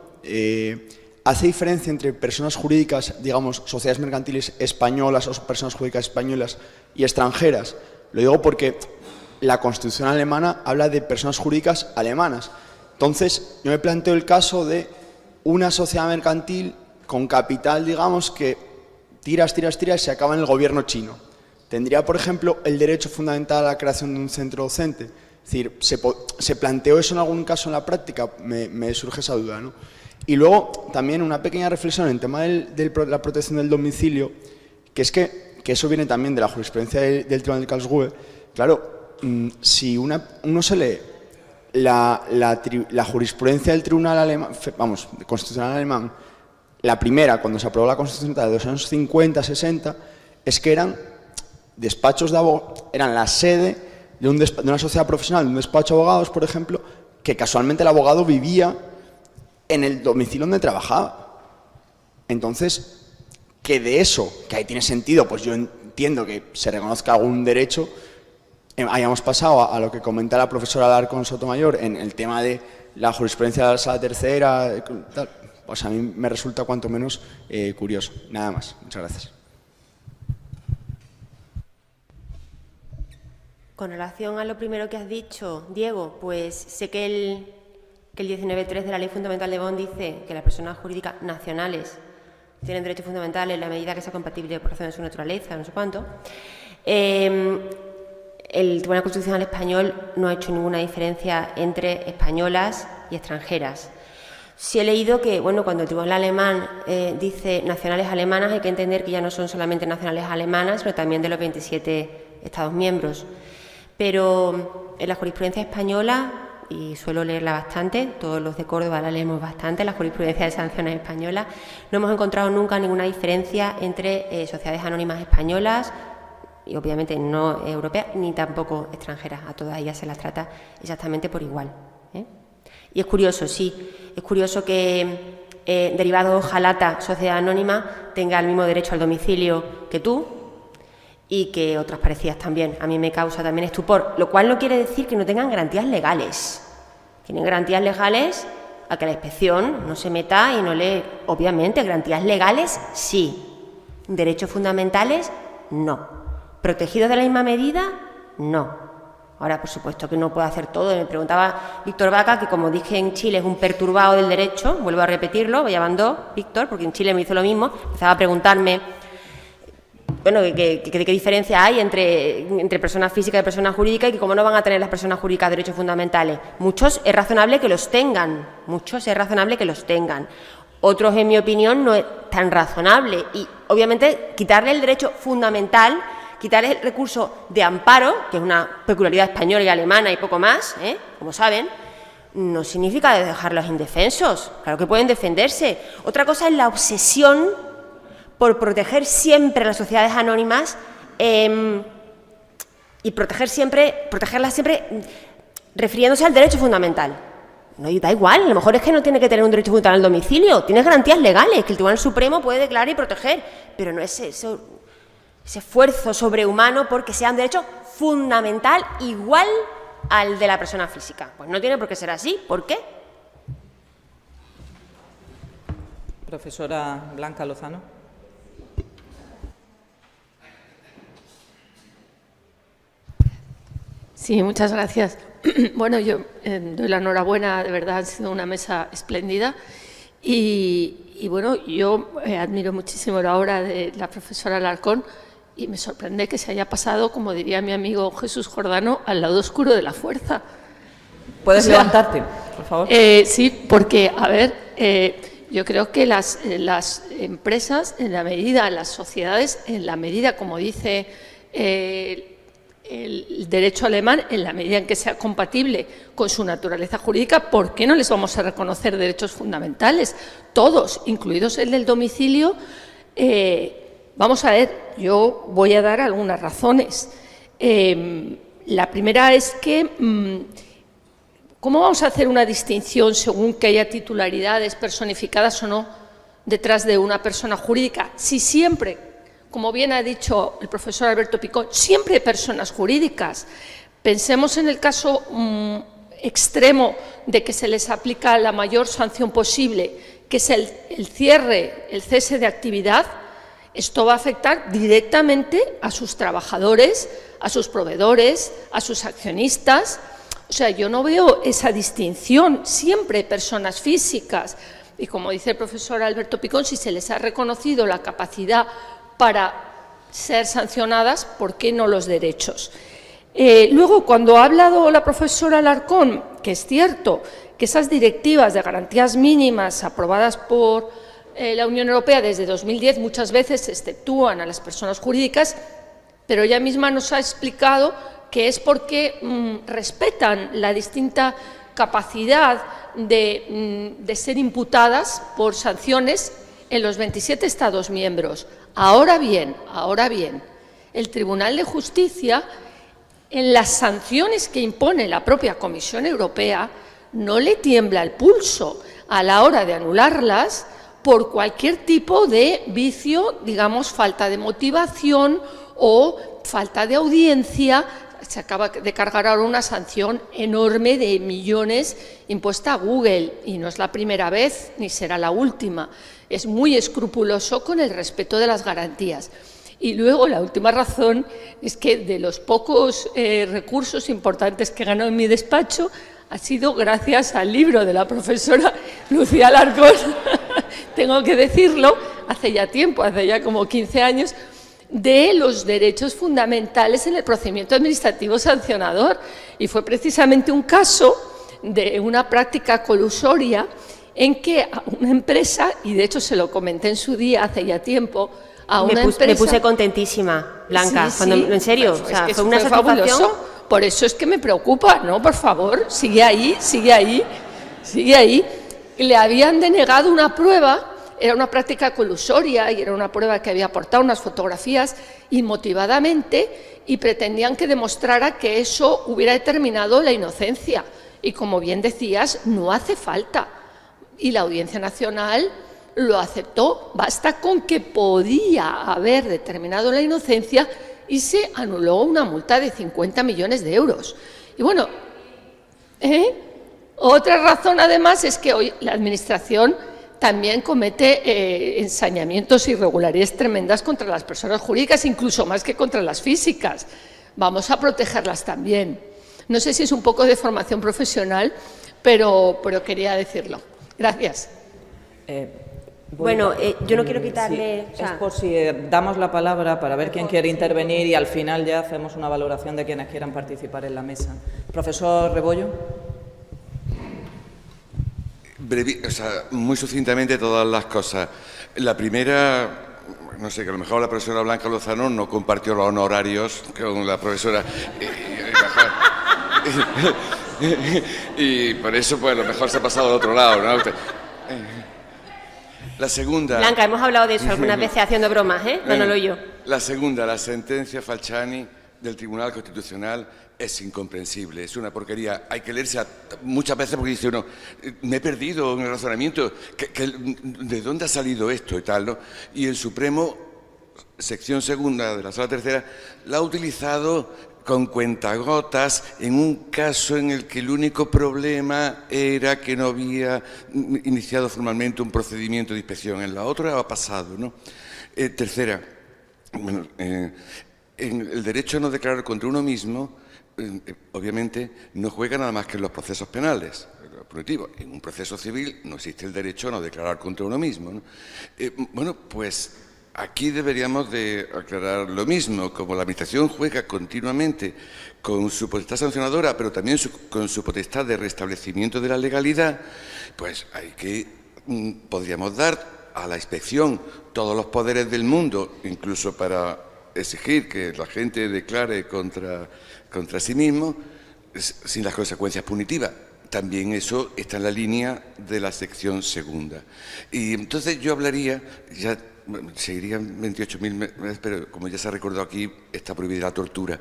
Speaker 5: hace diferencia entre personas jurídicas, digamos, sociedades mercantiles españolas o personas jurídicas españolas y extranjeras. Lo digo porque la Constitución alemana habla de personas jurídicas alemanas. Entonces, yo me planteo el caso de una sociedad mercantil con capital, digamos, que tiras y se acaba en el gobierno chino. ¿Tendría, por ejemplo, el derecho fundamental a la creación de un centro docente? Es decir, ¿se planteó eso en algún caso en la práctica? Me surge esa duda, ¿no? Y luego, también una pequeña reflexión en el tema de la protección del domicilio, que es que eso viene también de la jurisprudencia del Tribunal de Karlsruhe. Claro, si uno se lee la jurisprudencia del Tribunal Alemán, Constitucional Alemán, la primera, cuando se aprobó la Constitución de los años 50, 60, es que eran despachos de abogados, eran la sede de una sociedad profesional, de un despacho de abogados, por ejemplo, que casualmente el abogado vivía en el domicilio donde trabajaba. Entonces, que de eso, que ahí tiene sentido, pues yo entiendo que se reconozca algún derecho, hayamos pasado a lo que comenta la profesora Alarcón Sotomayor en el tema de la jurisprudencia de la Sala Tercera, tal, pues a mí me resulta cuanto menos curioso. Nada más. Muchas gracias.
Speaker 2: Con relación a lo primero que has dicho, Diego, pues sé que el 19.3 de la Ley Fundamental de Bonn dice que las personas jurídicas nacionales tienen derechos fundamentales en la medida que sea compatible por razón de su naturaleza, no sé cuánto. El Tribunal Constitucional Español no ha hecho ninguna diferencia entre españolas y extranjeras. Sí he leído que, bueno, cuando el Tribunal Alemán dice nacionales alemanas, hay que entender que ya no son solamente nacionales alemanas, sino también de los 27 Estados miembros. Pero en la jurisprudencia española, y suelo leerla bastante, todos los de Córdoba la leemos bastante, la jurisprudencia de sanciones española, no hemos encontrado nunca ninguna diferencia entre sociedades anónimas españolas, y obviamente no europeas, ni tampoco extranjeras. A todas ellas se las trata exactamente por igual. Y es curioso, sí, es curioso que derivado hojalata, sociedad anónima, tenga el mismo derecho al domicilio que tú y que otras parecidas también. A mí me causa también estupor, lo cual no quiere decir que no tengan garantías legales. Tienen garantías legales a que la inspección no se meta y no le... Obviamente, garantías legales, sí. Derechos fundamentales, no. ¿Protegidos de la misma medida? No. Ahora, por supuesto que no puedo hacer todo. Me preguntaba Víctor Vaca, que como dije en Chile es un perturbado del derecho, vuelvo a repetirlo, ya van dos, Víctor, porque en Chile me hizo lo mismo, empezaba a preguntarme, bueno, qué diferencia hay entre personas físicas y personas jurídicas y que cómo no van a tener las personas jurídicas derechos fundamentales. Muchos es razonable que los tengan, Otros, en mi opinión, no es tan razonable. Y, obviamente, quitarle el derecho fundamental, quitarle el recurso de amparo, que es una peculiaridad española y alemana y poco más, como saben, no significa dejarlos indefensos. Claro que pueden defenderse. Otra cosa es la obsesión por proteger siempre a las sociedades anónimas y protegerlas siempre refiriéndose al derecho fundamental. No, da igual, a lo mejor es que no tiene que tener un derecho fundamental al domicilio, tienes garantías legales que el Tribunal Supremo puede declarar y proteger, pero no es ese esfuerzo sobrehumano porque sea un derecho fundamental igual al de la persona física. Pues no tiene por qué ser así. ¿Por qué?
Speaker 1: Profesora Blanca Lozano.
Speaker 6: Sí, muchas gracias. Bueno, yo doy la enhorabuena, de verdad ha sido una mesa espléndida y bueno, yo admiro muchísimo la obra de la profesora Alarcón y me sorprende que se haya pasado, como diría mi amigo Jesús Jordano, al lado oscuro de la fuerza.
Speaker 1: ¿Puedes levantarte, por favor?
Speaker 6: Sí, porque, a ver, yo creo que las empresas, en la medida, las sociedades, en la medida, como dice el derecho alemán, en la medida en que sea compatible con su naturaleza jurídica, ¿por qué no les vamos a reconocer derechos fundamentales? Todos, incluidos el del domicilio. Vamos a ver, yo voy a dar algunas razones. La primera es que, ¿cómo vamos a hacer una distinción según que haya titularidades personificadas o no detrás de una persona jurídica? Si siempre, como bien ha dicho el profesor Alberto Picón, siempre hay personas jurídicas. Pensemos en el caso extremo de que se les aplica la mayor sanción posible, que es el cierre, el cese de actividad. Esto va a afectar directamente a sus trabajadores, a sus proveedores, a sus accionistas. O sea, yo no veo esa distinción. Siempre hay personas físicas. Y como dice el profesor Alberto Picón, si se les ha reconocido la capacidad para ser sancionadas, ¿por qué no los derechos? Luego, cuando ha hablado la profesora Alarcón, que es cierto que esas directivas de garantías mínimas aprobadas por la Unión Europea desde 2010 muchas veces exceptúan a las personas jurídicas, pero ella misma nos ha explicado que es porque respetan la distinta capacidad de ser imputadas por sanciones en los 27 Estados miembros. Ahora bien, el Tribunal de Justicia, en las sanciones que impone la propia Comisión Europea, no le tiembla el pulso a la hora de anularlas por cualquier tipo de vicio, digamos, falta de motivación o falta de audiencia. Se acaba de cargar ahora una sanción enorme de millones impuesta a Google, y no es la primera vez ni será la última. Es muy escrupuloso con el respeto de las garantías. Y luego la última razón es que de los pocos recursos importantes que he ganado en mi despacho ha sido gracias al libro de la profesora Lucía Alarcón, tengo que decirlo, hace ya tiempo, hace ya como 15 años, de los derechos fundamentales en el procedimiento administrativo sancionador. Y fue precisamente un caso de una práctica colusoria en que a una empresa, y de hecho se lo comenté en su día, hace ya tiempo, a una empresa...
Speaker 2: Me puse contentísima, Blanca,
Speaker 6: sí,
Speaker 2: en serio,
Speaker 6: pues
Speaker 2: o sea,
Speaker 6: es que
Speaker 2: fue una satisfacción.
Speaker 6: fabuloso. Por eso es que me preocupa, ¿no? Por favor, sigue ahí. Le habían denegado una prueba, era una práctica colusoria y era una prueba que había aportado unas fotografías inmotivadamente, y pretendían que demostrara que eso hubiera determinado la inocencia. Y como bien decías, no hace falta. Y la Audiencia Nacional lo aceptó. Basta con que podía haber determinado la inocencia y se anuló una multa de 50 millones de euros. Y bueno, otra razón además es que hoy la Administración también comete ensañamientos e irregularidades tremendas contra las personas jurídicas, incluso más que contra las físicas. Vamos a protegerlas también. No sé si es un poco de formación profesional, pero quería decirlo. Gracias.
Speaker 2: Bueno, yo no quiero quitarle...
Speaker 1: Sí, es por si damos la palabra para ver quién quiere intervenir y al final ya hacemos una valoración de quienes quieran participar en la mesa. Profesor Rebollo.
Speaker 7: Muy sucintamente todas las cosas. La primera, no sé, que a lo mejor la profesora Blanca Lozano no compartió los honorarios con la profesora... y por eso, pues, a lo mejor se ha pasado al otro lado, ¿no? La segunda...
Speaker 2: Blanca, hemos hablado de eso algunas veces haciendo bromas, no lo oyo.
Speaker 7: La segunda, la sentencia Falciani del Tribunal Constitucional es incomprensible, es una porquería. Hay que leerse muchas veces porque dice uno, me he perdido en el razonamiento, ¿de dónde ha salido esto y tal, no? Y el Supremo, sección segunda de la Sala Tercera, la ha utilizado con cuentagotas en un caso en el que el único problema era que no había iniciado formalmente un procedimiento de inspección. En la otra ha pasado, ¿no? Tercera, bueno, en el derecho a no declarar contra uno mismo, obviamente, no juega nada más que en los procesos penales. En un proceso civil no existe el derecho a no declarar contra uno mismo, ¿no? Bueno, pues... aquí deberíamos de aclarar lo mismo. Como la Administración juega continuamente con su potestad sancionadora, pero también con su potestad de restablecimiento de la legalidad, pues podríamos dar a la inspección todos los poderes del mundo, incluso para exigir que la gente declare contra sí mismo, sin las consecuencias punitivas. También eso está en la línea de la sección segunda. Y entonces yo hablaría, ya seguirían 28.000, pero como ya se ha recordado aquí, está prohibida la tortura.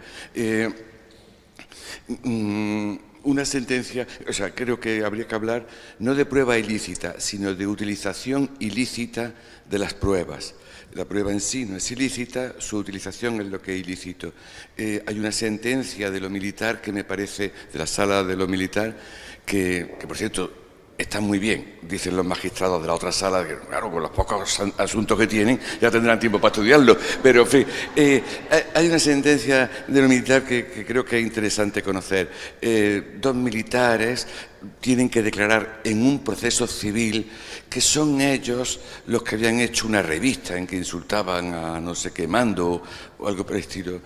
Speaker 7: Una sentencia, creo que habría que hablar no de prueba ilícita, sino de utilización ilícita de las pruebas. La prueba en sí no es ilícita, su utilización es lo que es ilícito. Hay una sentencia de lo militar que me parece, de la Sala de lo Militar, que por cierto, está muy bien, dicen los magistrados de la otra sala, que claro, con los pocos asuntos que tienen ya tendrán tiempo para estudiarlo, pero en fin, hay una sentencia de lo militar que creo que es interesante conocer. Dos militares tienen que declarar en un proceso civil que son ellos los que habían hecho una revista en que insultaban a no sé qué mando o algo por el estilo,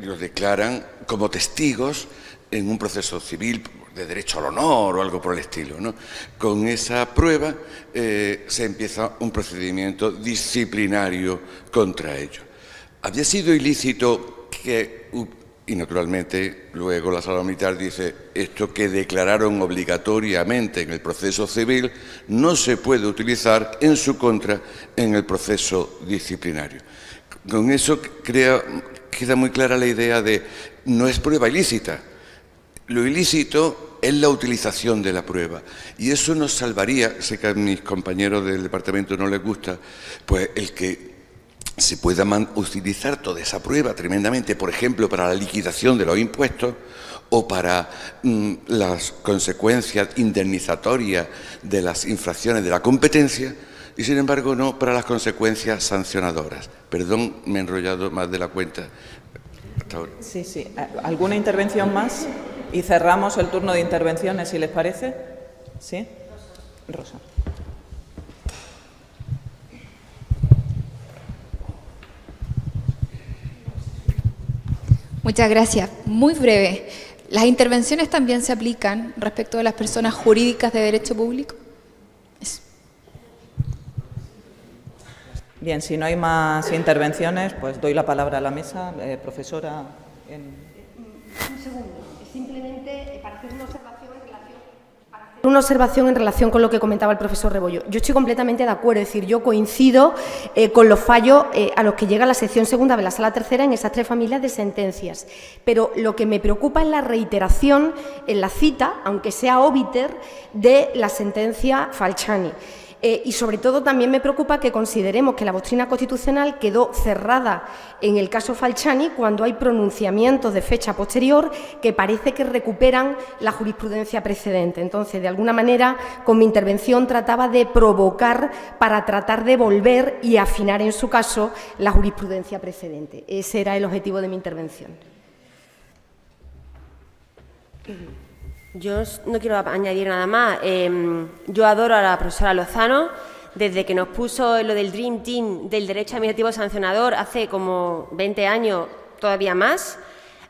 Speaker 7: los declaran como testigos en un proceso civil de derecho al honor o algo por el estilo, ¿no? Con esa prueba se empieza un procedimiento disciplinario contra ellos. Había sido ilícito que Y, naturalmente, luego la Sala Militar dice esto que declararon obligatoriamente en el proceso civil no se puede utilizar en su contra en el proceso disciplinario. Con eso queda muy clara la idea de no es prueba ilícita. Lo ilícito es la utilización de la prueba. Y eso nos salvaría, sé que a mis compañeros del departamento no les gusta, pues el que se pueda utilizar toda esa prueba tremendamente, por ejemplo, para la liquidación de los impuestos o para las consecuencias indemnizatorias de las infracciones de la competencia, y sin embargo no para las consecuencias sancionadoras. Perdón, me he enrollado más de la cuenta. Hasta ahora.
Speaker 1: Sí, sí. ¿Alguna intervención más? Y cerramos el turno de intervenciones, si les parece. ¿Sí? Rosa.
Speaker 8: Muchas gracias. Muy breve. ¿Las intervenciones también se aplican respecto de las personas jurídicas de derecho público? Eso.
Speaker 1: Bien, si no hay más intervenciones, pues doy la palabra a la mesa. Profesora.
Speaker 3: Un segundo, simplemente para hacer una observación en relación con lo que comentaba el profesor Rebollo. Yo estoy completamente de acuerdo, es decir, yo coincido con los fallos a los que llega la sección segunda de la Sala Tercera en esas 3 familias de sentencias, pero lo que me preocupa es la reiteración en la cita, aunque sea obiter, de la sentencia Falciani. Y sobre todo también me preocupa que consideremos que la doctrina constitucional quedó cerrada en el caso Falciani cuando hay pronunciamientos de fecha posterior que parece que recuperan la jurisprudencia precedente. Entonces, de alguna manera, con mi intervención trataba de provocar para tratar de volver y afinar en su caso la jurisprudencia precedente. Ese era el objetivo de mi intervención.
Speaker 2: Yo no quiero añadir nada más. Yo adoro a la profesora Lozano. Desde que nos puso lo del Dream Team del derecho administrativo sancionador hace como 20 años, todavía más.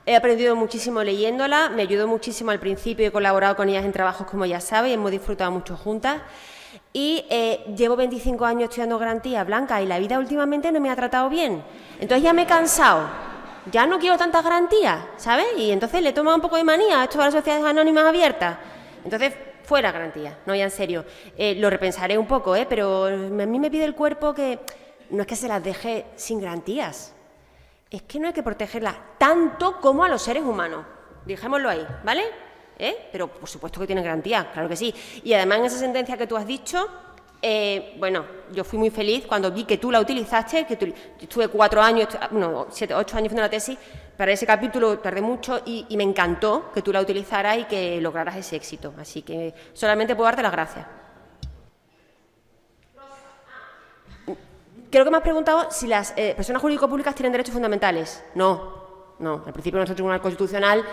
Speaker 2: He aprendido muchísimo leyéndola, me ayudó muchísimo al principio, he colaborado con ellas en trabajos, como ya sabéis, hemos disfrutado mucho juntas. Y llevo 25 años estudiando garantía, Blanca, y la vida últimamente no me ha tratado bien. Entonces ya me he cansado. Ya no quiero tantas garantías, ¿sabes? Y entonces le toma un poco de manía a esto a las sociedades anónimas abiertas. Entonces, fuera garantía, no, ya en serio. Lo repensaré un poco, pero a mí me pide el cuerpo que no es que se las deje sin garantías. Es que no hay que protegerlas tanto como a los seres humanos. Dejémoslo ahí, ¿vale? Pero por supuesto que tienen garantía, claro que sí. Y además en esa sentencia que tú has dicho... bueno, yo fui muy feliz cuando vi que tú la utilizaste, estuve 8 años haciendo la tesis, para ese capítulo tardé mucho y me encantó que tú la utilizaras y que lograras ese éxito. Así que solamente puedo darte las gracias. Creo que me has preguntado si las personas jurídico-públicas tienen derechos fundamentales. No. Al principio nuestro Tribunal Constitucional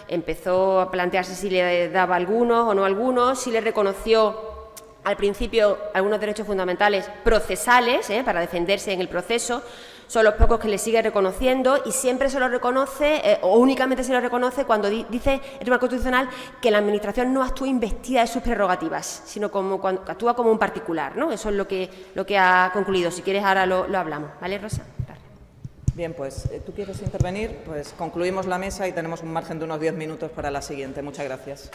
Speaker 2: empezó a plantearse si le daba algunos o no algunos, si le reconoció al principio algunos derechos fundamentales procesales, para defenderse en el proceso. Son los pocos que le sigue reconociendo y siempre se lo reconoce, o únicamente se lo reconoce cuando dice el Tribunal Constitucional que la Administración no actúa investida de sus prerrogativas, sino cuando actúa como un particular, ¿no? Eso es lo que ha concluido. Si quieres ahora lo hablamos. ¿Vale, Rosa? Claro.
Speaker 1: Bien, pues tú quieres intervenir, pues concluimos la mesa y tenemos un margen de unos 10 minutos para la siguiente. Muchas gracias.